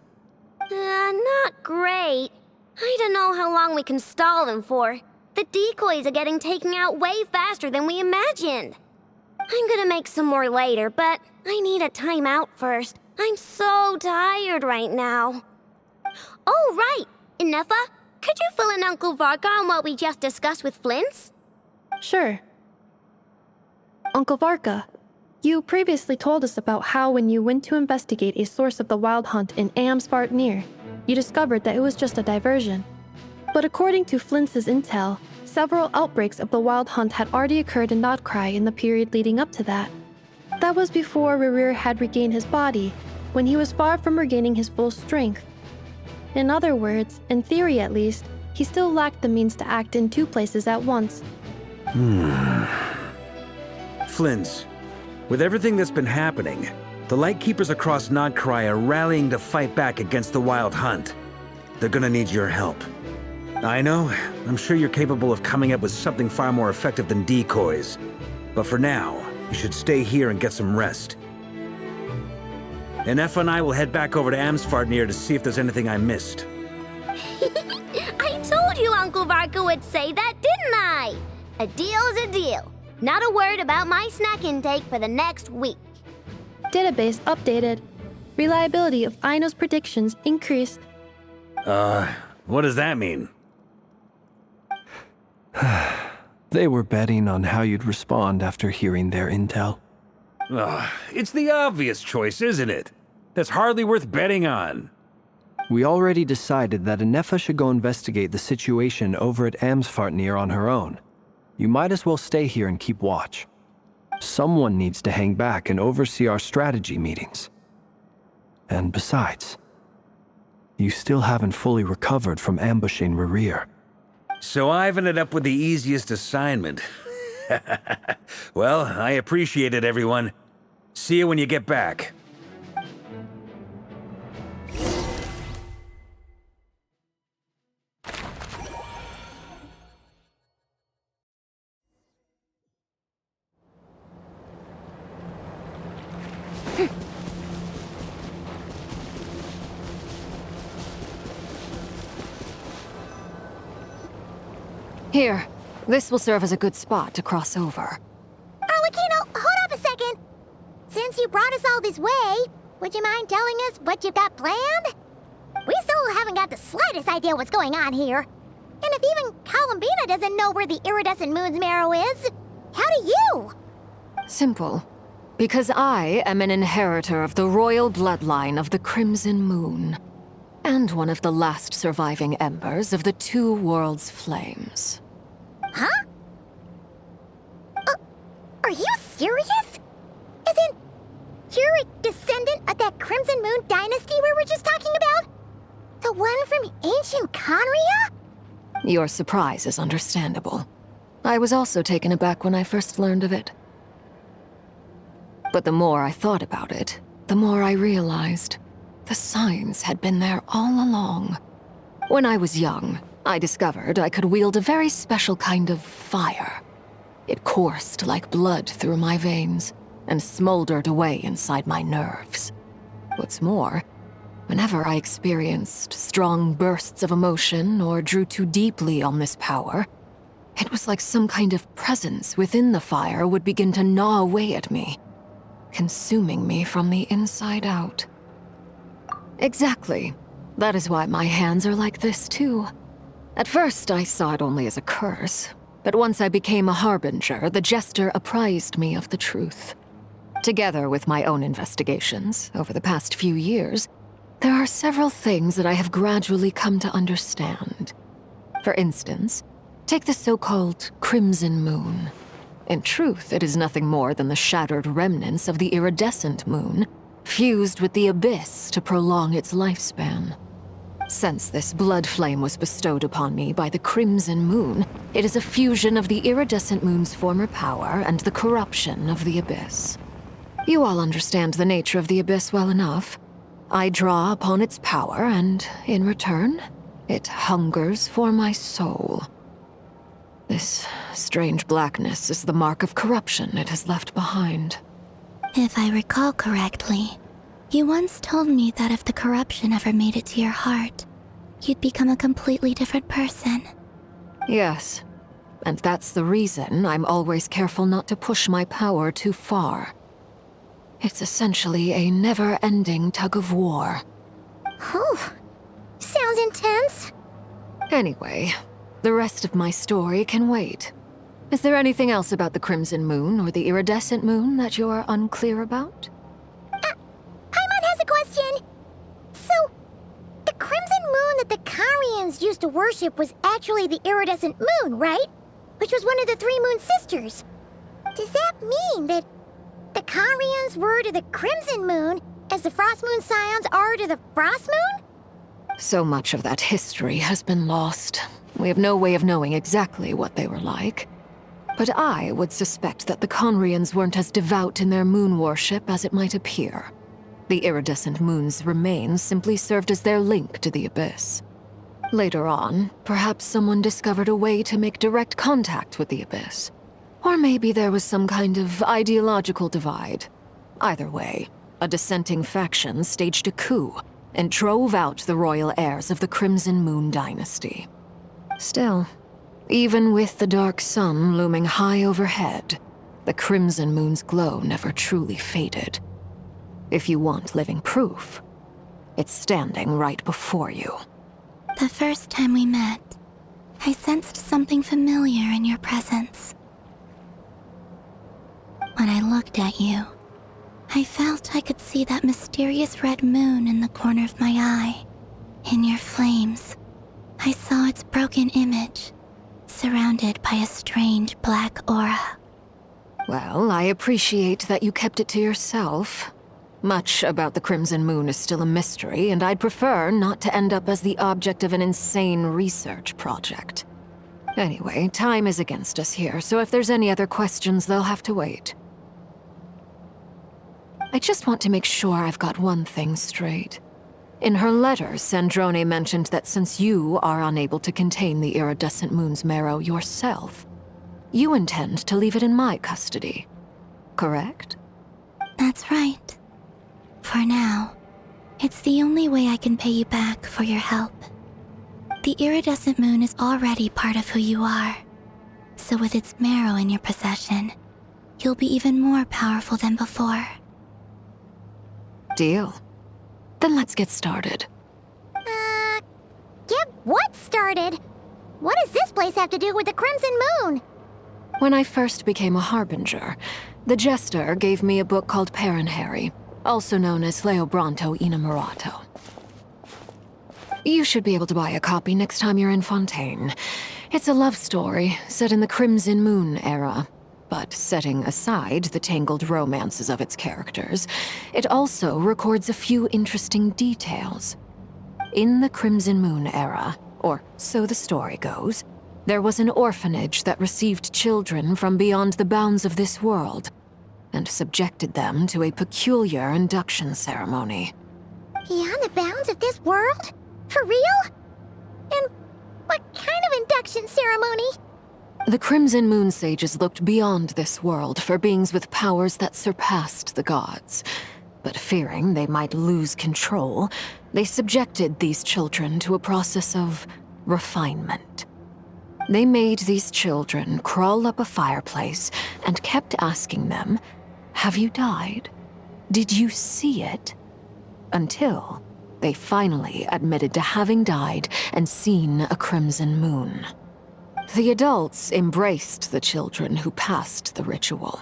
F: Not great. I don't know how long we can stall them for. The decoys are getting taken out way faster than we imagined. I'm gonna make some more later, but I need a timeout first. I'm so tired right now. Oh, right! Ineffa, could you fill in Uncle Varka on what we just discussed with Flins?
G: Sure. Uncle Varka, you previously told us about how when you went to investigate a source of the Wild Hunt in Amsvartnir, you discovered that it was just a diversion. But according to Flins's intel, several outbreaks of the Wild Hunt had already occurred in Nodcry in the period leading up to that. That was before Rerir had regained his body, when he was far from regaining his full strength. In other words, in theory at least, he still lacked the means to act in two places at once.
J: Flins, with everything that's been happening, the Lightkeepers across Nodcry are rallying to fight back against the Wild Hunt. They're gonna need your help. I know, I'm sure you're capable of coming up with something far more effective than decoys. But for now, you should stay here and get some rest. Ineffa and I will head back over to Amsvartnir to see if there's anything I missed.
F: I told you Uncle Varka would say that, didn't I? A deal is a deal. Not a word about my snack intake for the next week.
G: Database updated. Reliability of Aino's predictions increased.
J: What does that mean?
D: They were betting on how you'd respond after hearing their intel.
J: It's the obvious choice, isn't it? That's hardly worth betting on.
D: We already decided that Ineffa should go investigate the situation over at Amsvartnir on her own. You might as well stay here and keep watch. Someone needs to hang back and oversee our strategy meetings. And besides, you still haven't fully recovered from ambushing Rerir.
J: So I've ended up with the easiest assignment. Well, I appreciate it, everyone. See you when you get back.
K: Here, this will serve as a good spot to cross over.
A: Are since you brought us all this way, would you mind telling us what you've got planned? We still haven't got the slightest idea what's going on here. And if even Columbina doesn't know where the iridescent moon's marrow is, how do you?
U: Simple. Because I am an inheritor of the royal bloodline of the Crimson Moon, and one of the last surviving embers of the Two Worlds' flames.
A: Huh? Are you serious? Isn't you're a descendant of that Crimson Moon dynasty we were just talking about? The one from ancient Conria?
U: Your surprise is understandable. I was also taken aback when I first learned of it. But the more I thought about it, the more I realized the signs had been there all along. When I was young, I discovered I could wield a very special kind of fire. It coursed like blood through my veins and smoldered away inside my nerves. What's more, whenever I experienced strong bursts of emotion or drew too deeply on this power, it was like some kind of presence within the fire would begin to gnaw away at me, consuming me from the inside out. Exactly. That is why my hands are like this, too. At first, I saw it only as a curse, but once I became a harbinger, the jester apprised me of the truth. Together with my own investigations over the past few years, there are several things that I have gradually come to understand. For instance, take the so-called Crimson Moon. In truth, it is nothing more than the shattered remnants of the iridescent moon, fused with the abyss to prolong its lifespan. Since this blood flame was bestowed upon me by the Crimson Moon, it is a fusion of the iridescent moon's former power and the corruption of the abyss. You all understand the nature of the abyss well enough. I draw upon its power, and in return, it hungers for my soul. This strange blackness is the mark of corruption it has left behind.
I: If I recall correctly, you once told me that if the corruption ever made it to your heart, you'd become a completely different person.
U: Yes, and that's the reason I'm always careful not to push my power too far. It's essentially a never-ending tug-of-war.
A: Whew. Sounds intense.
U: Anyway, the rest of my story can wait. Is there anything else about the Crimson Moon or the Iridescent Moon that you're unclear about?
A: Paimon has a question. So, the Crimson Moon that the Carians used to worship was actually the Iridescent Moon, right? Which was one of the three Moon Sisters. Does that mean that the Carians were to the Crimson Moon as the Frost Moon Scions are to the Frost Moon?
U: So much of that history has been lost. We have no way of knowing exactly what they were like. But I would suspect that the Conrians weren't as devout in their moon worship as it might appear. The iridescent moon's remains simply served as their link to the abyss. Later on, perhaps someone discovered a way to make direct contact with the abyss. Or maybe there was some kind of ideological divide. Either way, a dissenting faction staged a coup and drove out the royal heirs of the Crimson Moon dynasty. Still, even with the dark sun looming high overhead, the Crimson Moon's glow never truly faded. If you want living proof, it's standing right before you.
I: The first time we met, I sensed something familiar in your presence. When I looked at you, I felt I could see that mysterious red moon in the corner of my eye. In your flames, I saw its broken image, surrounded by a strange black aura.
U: Well, I appreciate that you kept it to yourself. Much about the Crimson Moon is still a mystery, and I'd prefer not to end up as the object of an insane research project. Anyway, time is against us here, so if there's any other questions, they'll have to wait. I just want to make sure I've got one thing straight. In her letter, Sandrone mentioned that since you are unable to contain the iridescent moon's marrow yourself, you intend to leave it in my custody, correct?
I: That's right. For now, it's the only way I can pay you back for your help. The iridescent moon is already part of who you are, so with its marrow in your possession, you'll be even more powerful than before.
U: Deal. Then let's get started.
A: Get what started? What does this place have to do with the Crimson Moon?
U: When I first became a harbinger, the Jester gave me a book called Parenheri, also known as Leobranto Innamorato. You should be able to buy a copy next time you're in Fontaine. It's a love story set in the Crimson Moon era, but setting aside the tangled romances of its characters, it also records a few interesting details. In the Crimson Moon era, or so the story goes, there was an orphanage that received children from beyond the bounds of this world, and subjected them to a peculiar induction ceremony.
A: Beyond the bounds of this world? For real? And what kind of induction ceremony?
U: The Crimson Moon sages looked beyond this world for beings with powers that surpassed the gods. But fearing they might lose control, they subjected these children to a process of refinement. They made these children crawl up a fireplace and kept asking them, "Have you died? Did you see it?" Until they finally admitted to having died and seen a crimson moon. The adults embraced the children who passed the ritual,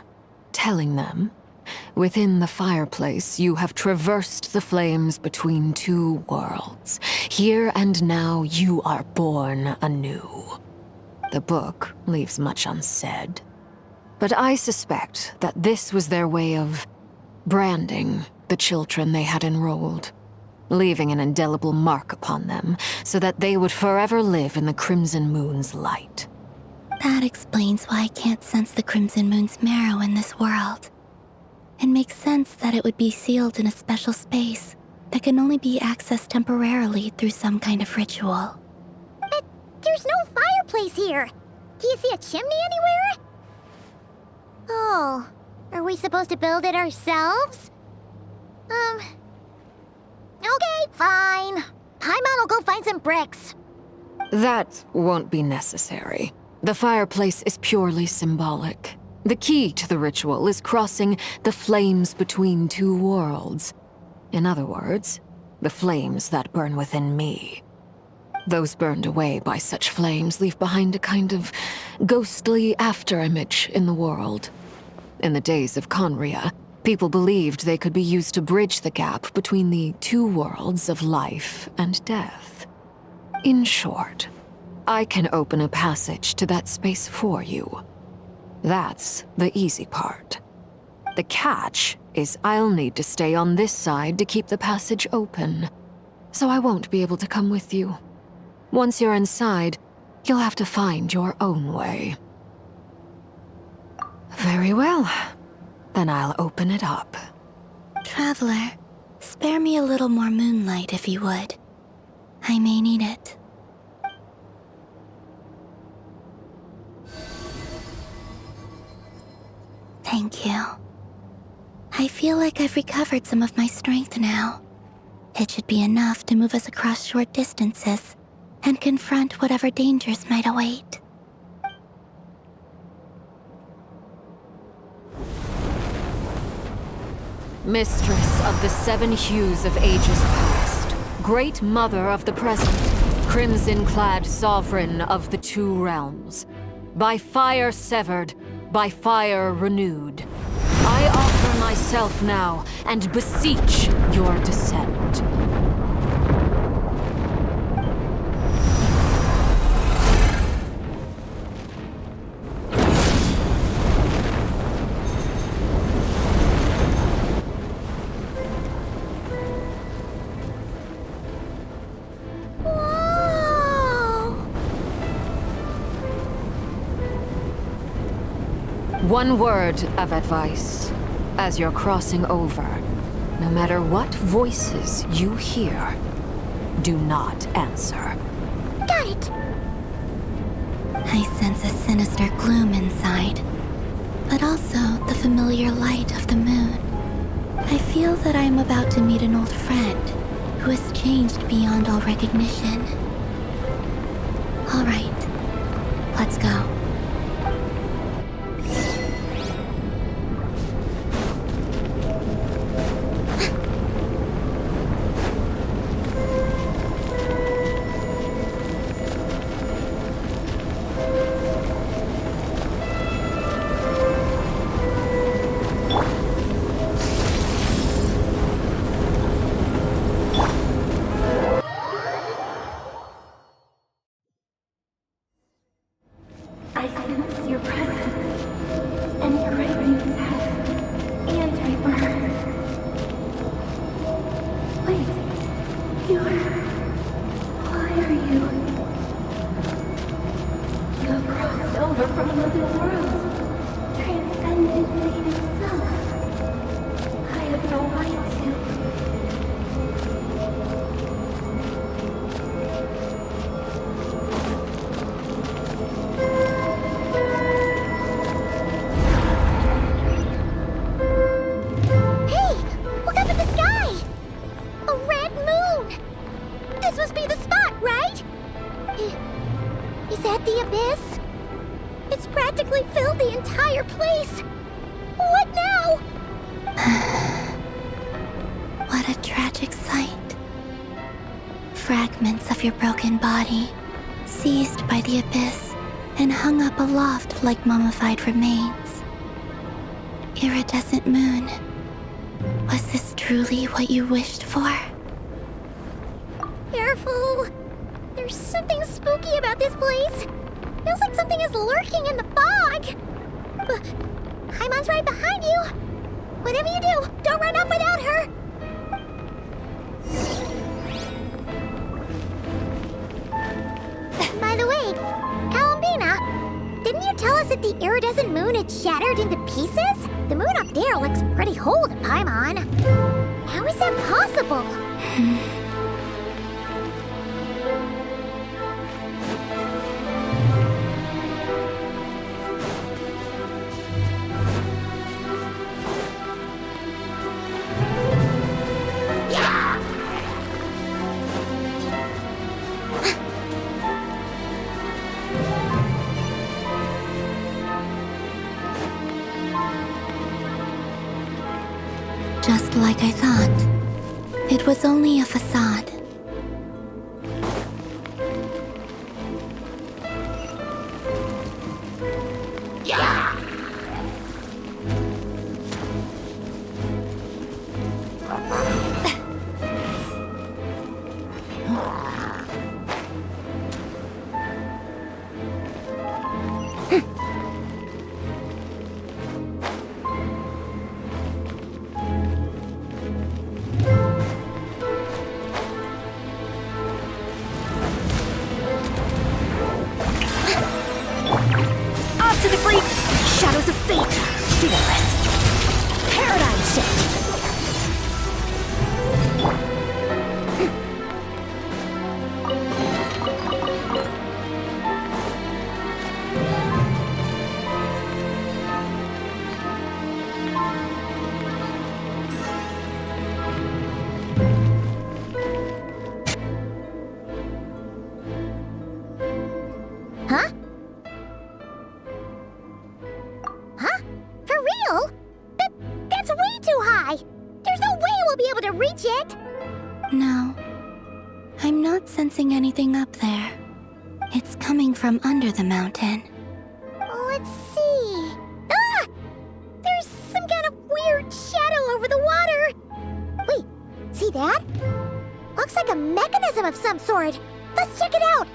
U: telling them, "Within the fireplace, you have traversed the flames between two worlds. Here and now, you are born anew." The book leaves much unsaid, but I suspect that this was their way of branding the children they had enrolled, leaving an indelible mark upon them so that they would forever live in the Crimson Moon's light.
I: That explains why I can't sense the Crimson Moon's marrow in this world. It makes sense that it would be sealed in a special space that can only be accessed temporarily through some kind of ritual.
A: But there's no fireplace here. Do you see a chimney anywhere? Oh, are we supposed to build it ourselves? Okay, fine. Paimon will go find some bricks.
U: That won't be necessary. The fireplace is purely symbolic. The key to the ritual is crossing the flames between two worlds. In other words, the flames that burn within me. Those burned away by such flames leave behind a kind of ghostly afterimage in the world. In the days of Conria, people believed they could be used to bridge the gap between the two worlds of life and death. In short, I can open a passage to that space for you. That's the easy part. The catch is I'll need to stay on this side to keep the passage open, so I won't be able to come with you. Once you're inside, you'll have to find your own way. Very well. Then I'll open it up.
I: Traveler, spare me a little more moonlight if you would. I may need it. Thank you. I feel like I've recovered some of my strength now. It should be enough to move us across short distances and confront whatever dangers might await.
U: Mistress of the seven hues of ages past, great mother of the present, crimson-clad sovereign of the two realms, by fire severed, by fire renewed, I offer myself now and beseech your descent. One word of advice. As you're crossing over, no matter what voices you hear, do not answer.
A: Got it!
I: I sense a sinister gloom inside, but also the familiar light of the moon. I feel that I am about to meet an old friend who has changed beyond all recognition. All right, let's go. from other worlds, transcendent fate itself. I have no right to.
A: Hey! Look up at the sky! A red moon! This must be the spot, right? Is that the abyss? It's practically filled the entire place. What now?
I: What a tragic sight. Fragments of your broken body, seized by the abyss and hung up aloft like mummified remains. Iridescent moon. Was this truly what you wished for?
A: Careful! There's something spooky about this place. Feels like something is lurking in the fog. Paimon's right behind you. Whatever you do, don't run off without her. By the way, Columbina, didn't you tell us that the iridescent moon had shattered into pieces? The moon up there looks pretty whole to Paimon. How is that possible?
I: Just like I thought. It was only a facade. Anything up there. It's coming from under the mountain.
A: Let's see. Ah! There's some kind of weird shadow over the water. Wait, see that? Looks like a mechanism of some sort. Let's check it out.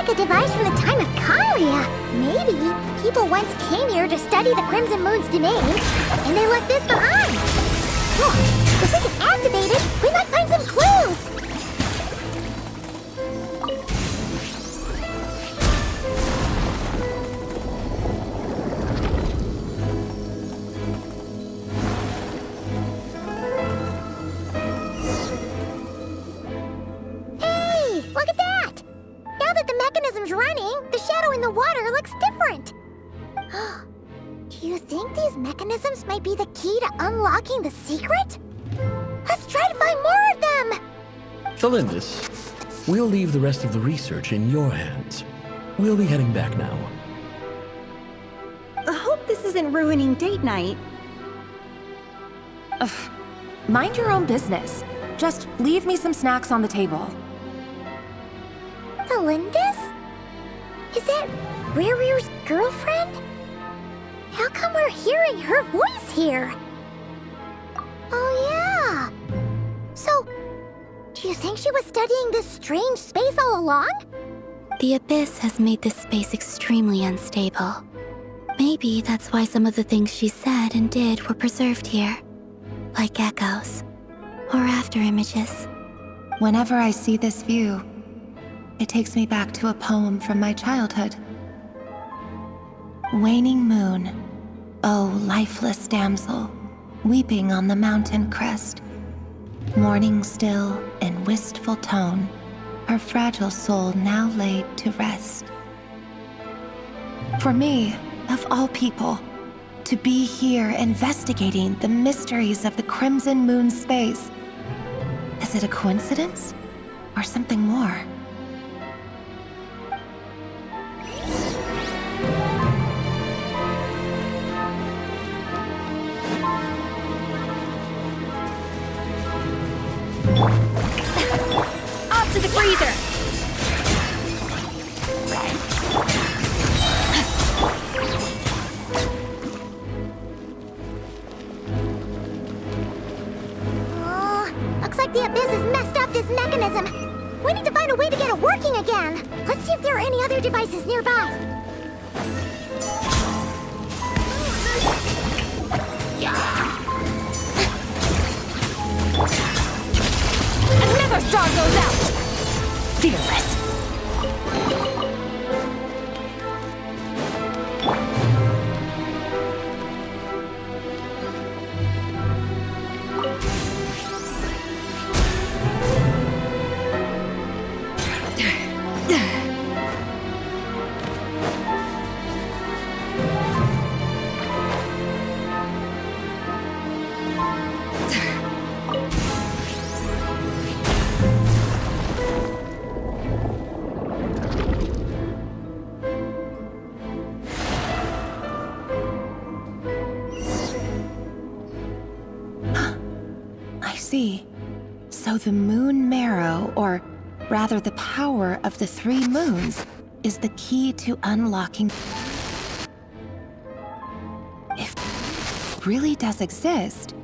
A: A device from the time of Kalia. Maybe people once came here to study the Crimson Moon's domain, and they left this behind. Look, if we can activate it, we might find some clues. Hey, look at that! Now that the mechanism's running, the shadow in the water looks different. Do you think these mechanisms might be the key to unlocking the secret? Let's try to find more of them!
L: Felindis, we'll leave the rest of the research in your hands. We'll be heading back now.
V: I hope this isn't ruining date night.
N: Ugh. Mind your own business. Just leave me some snacks on the table.
A: Felindis? Is that Rerir's girlfriend? How come we're hearing her voice here? Oh yeah! So, do you think she was studying this strange space all along?
I: The Abyss has made this space extremely unstable. Maybe that's why some of the things she said and did were preserved here, like echoes or after images.
N: Whenever I see this view, it takes me back to a poem from my childhood. Waning moon, oh lifeless damsel, weeping on the mountain crest, mourning still in wistful tone, her fragile soul now laid to rest. For me, of all people, to be here investigating the mysteries of the Crimson Moon space, is it a coincidence or something more?
E: Off to the freezer!
A: Looks like the Abyss has messed up this mechanism. We need to find a way to get it working again. Let's see if there are any other devices nearby.
E: Another star goes out! Fearless.
N: So the moon marrow, or rather the power of the 3 moons, is the key to unlocking. If it really does exist,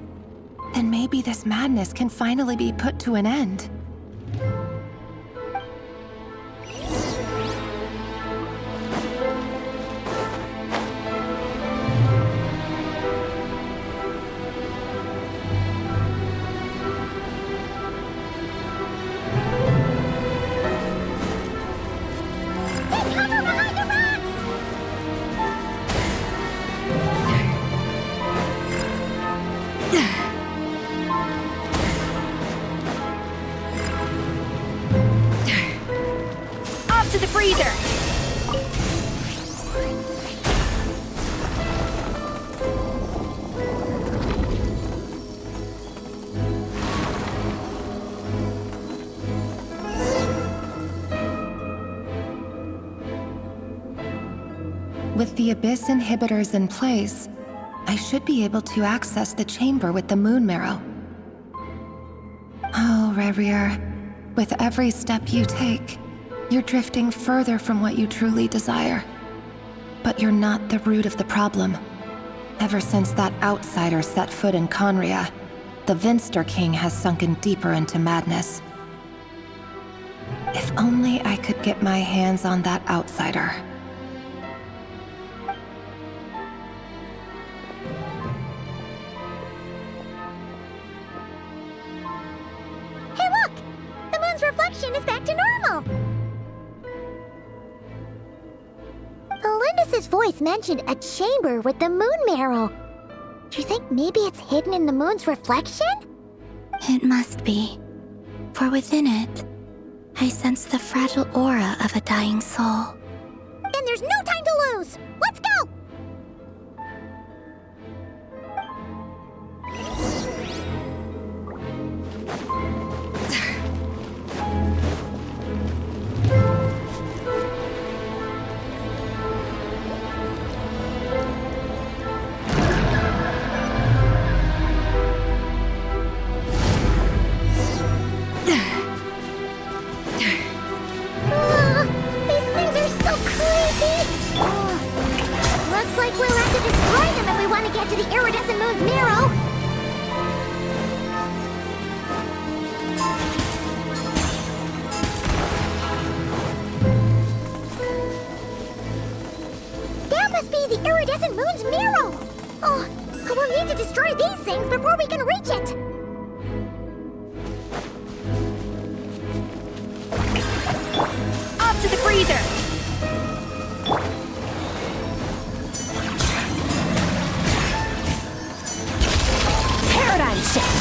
N: then maybe this madness can finally be put to an end. With the Abyss inhibitors in place, I should be able to access the chamber with the moon marrow. Oh, Rerir, with every step you take, you're drifting further from what you truly desire. But you're not the root of the problem. Ever since that outsider set foot in Conria, the Vinster King has sunken deeper into madness. If only I could get my hands on that outsider.
A: Hey look! The moon's reflection is back to normal! Melindis' voice mentioned a chamber with the moon marrow. Do you think maybe it's hidden in the moon's reflection?
I: It must be. For within it, I sense the fragile aura of a dying soul.
A: Then there's no time to lose! Let's go! Looks like we'll have to destroy them if we want to get to the iridescent moon's marrow. iridescent moon's marrow! Oh, we'll need to destroy these things before we can reach it!
E: Off to the freezer! Paradigm shift!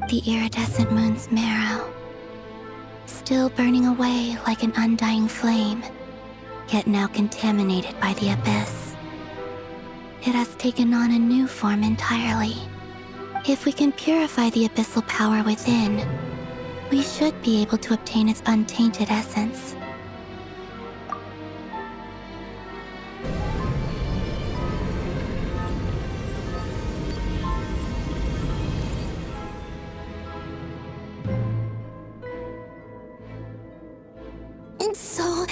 I: The iridescent moon's marrow, still burning away like an undying flame, yet now contaminated by the abyss. It has taken on a new form entirely. If we can purify the abyssal power within, we should be able to obtain its untainted essence.
H: It's so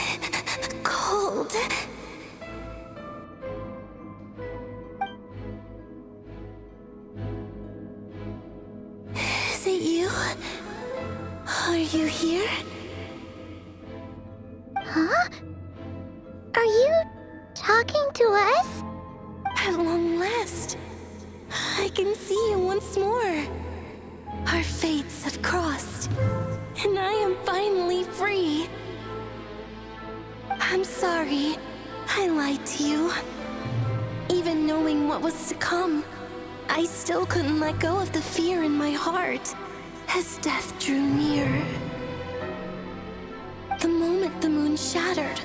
H: cold. Is it you? Are you here?
A: Huh? Are you talking to us?
H: At long last, I can see you once more. Our fates have crossed, and I am finally free. I'm sorry, I lied to you. Even knowing what was to come, I still couldn't let go of the fear in my heart as death drew near. The moment the moon shattered,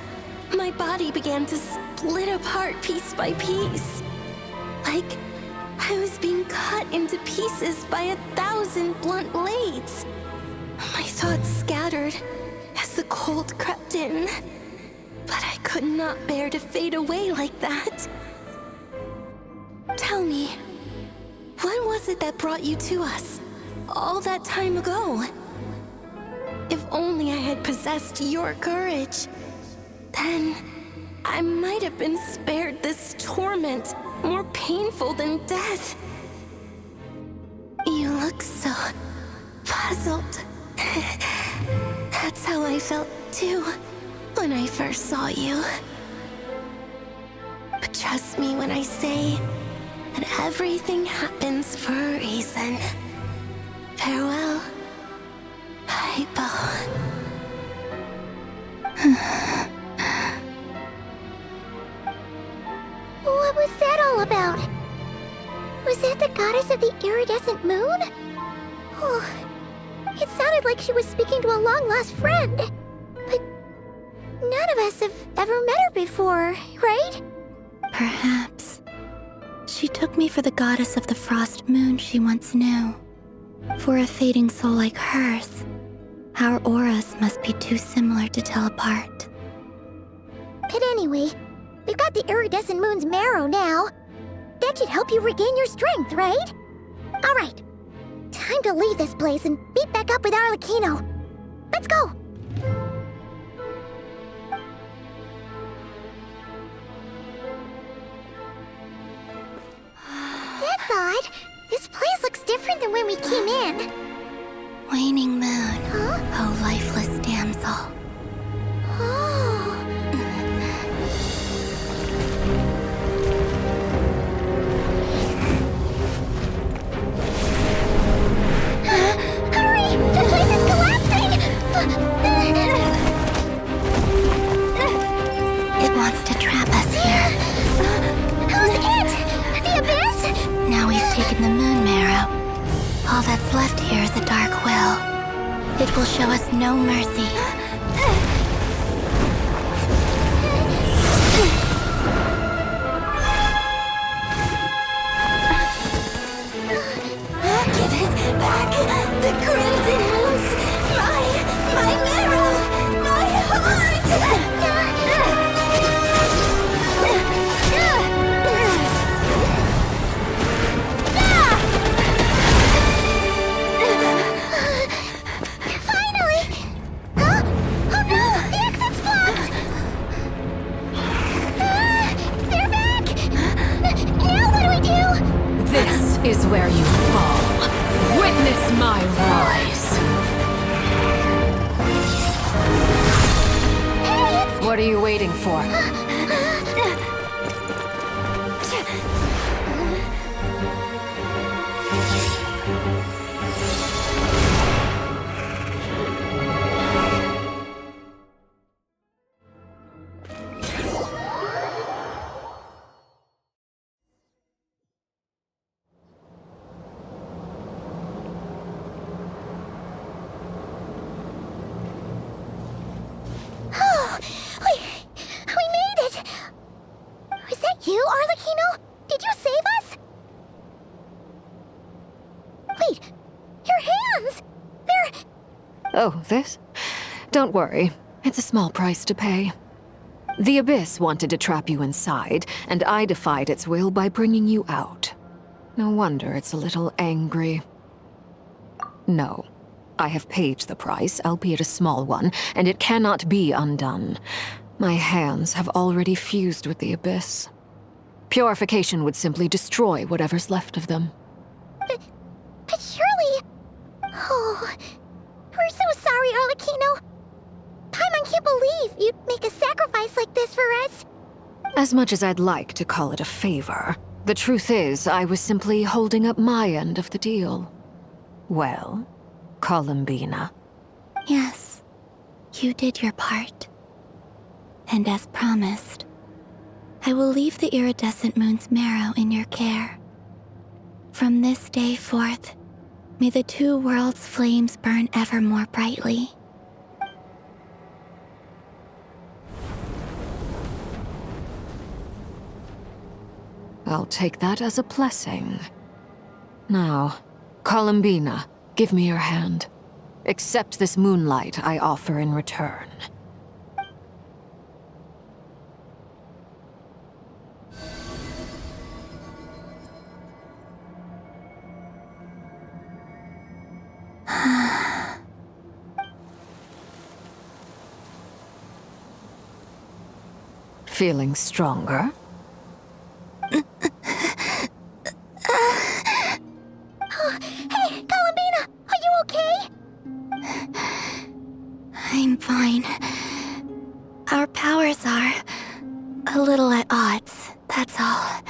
H: my body began to split apart piece by piece. Like I was being cut into pieces by 1,000 blunt blades. My thoughts scattered as the cold crept in. But I could not bear to fade away like that. Tell me, what was it that brought you to us all that time ago? If only I had possessed your courage, then I might have been spared this torment more painful than death. You look so puzzled. That's how I felt too when I first saw you. But trust me when I say that everything happens for a reason. Farewell, Hypo.
A: What was that all about? Was that the goddess of the iridescent moon? Oh, it sounded like she was speaking to a long-lost friend. But none of us have ever met her before, right?
I: Perhaps. She took me for the goddess of the frost moon she once knew. For a fading soul like hers, our auras must be too similar to tell apart.
A: But anyway, we've got the iridescent moon's marrow now. That should help you regain your strength, right? Alright, time to leave this place and meet back up with Arlecchino. Let's go! That's odd. This place looks different than when we came in.
I: Waning moon,
A: huh?
I: oh lifeless damsel.
A: Oh. Hurry! The place is collapsing!
I: will show us no mercy.
H: Give it back! The crimson moons! My marrow! My heart!
A: Finally! Huh? Oh no! The exit's blocked! They're back! Now what do we do?
U: This is where you fall. Witness my rise.
A: Hey,
U: What are you waiting for?
A: Oh, we made it! Was that you, Arlecchino? Did you save us? Wait, your hands! They're...
U: Oh, this? Don't worry. It's a small price to pay. The Abyss wanted to trap you inside, and I defied its will by bringing you out. No wonder it's a little angry. No. I have paid the price, albeit a small one, and it cannot be undone. My hands have already fused with the Abyss. Purification would simply destroy whatever's left of them.
A: But surely... Oh, we're so sorry, Arlecchino. Paimon can't believe you'd make a sacrifice like this for us.
U: As much as I'd like to call it a favor, the truth is I was simply holding up my end of the deal. Well, Columbina.
I: Yes, you did your part. And as promised, I will leave the iridescent moon's marrow in your care. From this day forth, may the two worlds' flames burn ever more brightly.
U: I'll take that as a blessing. Now, Columbina, give me your hand. Accept this moonlight I offer in return. Feeling stronger?
A: Hey, Columbina, are you okay?
I: I'm fine. Our powers are a little at odds, that's all.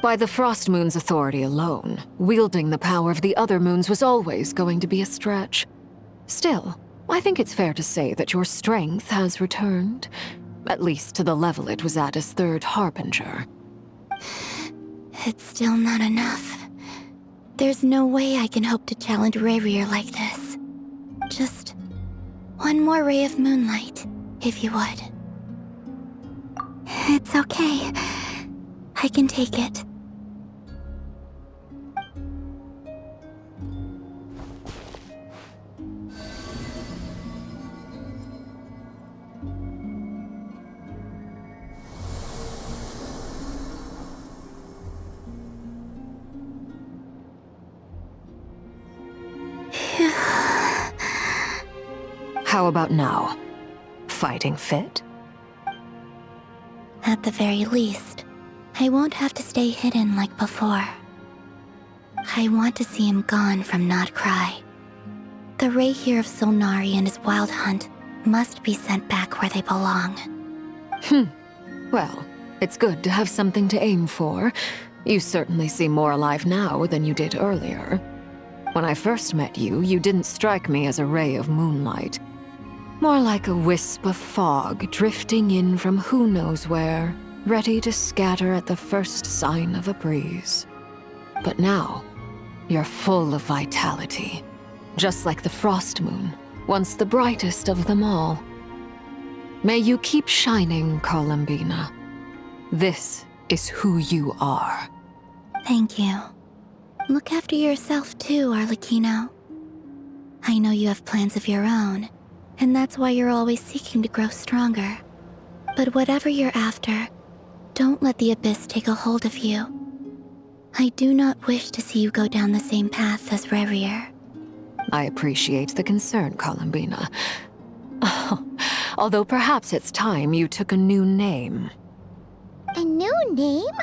U: By the Frost Moon's authority alone, wielding the power of the other moons was always going to be a stretch. Still, I think it's fair to say that your strength has returned, at least to the level it was at as Third Harbinger.
I: It's still not enough. There's no way I can hope to challenge Rerir like this. Just one more ray of moonlight, if you would. It's okay. I can take it.
U: How about now? Fighting fit?
I: At the very least, I won't have to stay hidden like before. I want to see him gone from Not Cry. The Rerir of Solnari and his wild hunt must be sent back where they belong.
U: Well, it's good to have something to aim for. You certainly seem more alive now than you did earlier. When I first met you, you didn't strike me as a ray of moonlight. More like a wisp of fog drifting in from who knows where, ready to scatter at the first sign of a breeze. But now, you're full of vitality. just like the frost moon, once the brightest of them all. May you keep shining, Columbina. This is who you are.
I: Thank you. Look after yourself too, Arlecchino. I know you have plans of your own, and that's why you're always seeking to grow stronger. But whatever you're after, don't let the Abyss take a hold of you. I do not wish to see you go down the same path as Rerir.
U: I appreciate the concern, Columbina. Although perhaps it's time you took a new name.
A: A new name?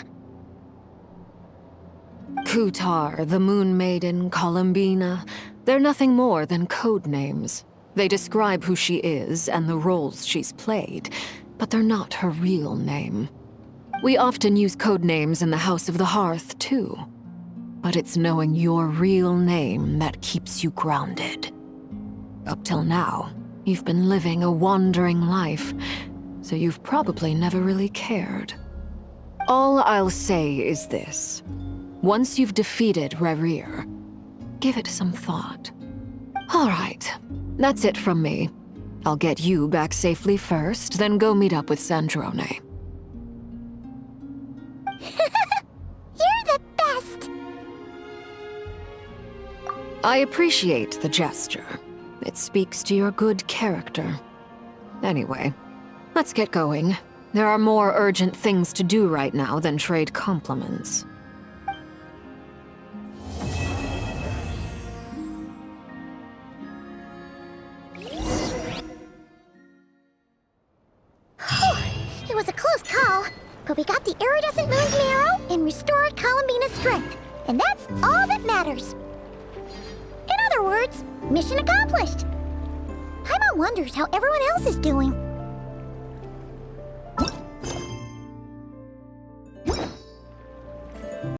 U: Kutar, the Moon Maiden, Columbina, they're nothing more than code names. They describe who she is and the roles she's played, but they're not her real name. We often use code names in the House of the Hearth, too. But it's knowing your real name that keeps you grounded. Up till now, you've been living a wandering life, so you've probably never really cared. All I'll say is this. Once you've defeated Rerir, give it some thought. All right, that's it from me. I'll get you back safely first, then go meet up with Sandrone.
A: You're the best!
U: I appreciate the gesture. It speaks to your good character. Anyway, let's get going. There are more urgent things to do right now than trade compliments.
A: It was a close call, but we got the iridescent moon's marrow and restored Columbina's strength, and that's all that matters. In other words, mission accomplished. Paimon wonders how everyone else is doing.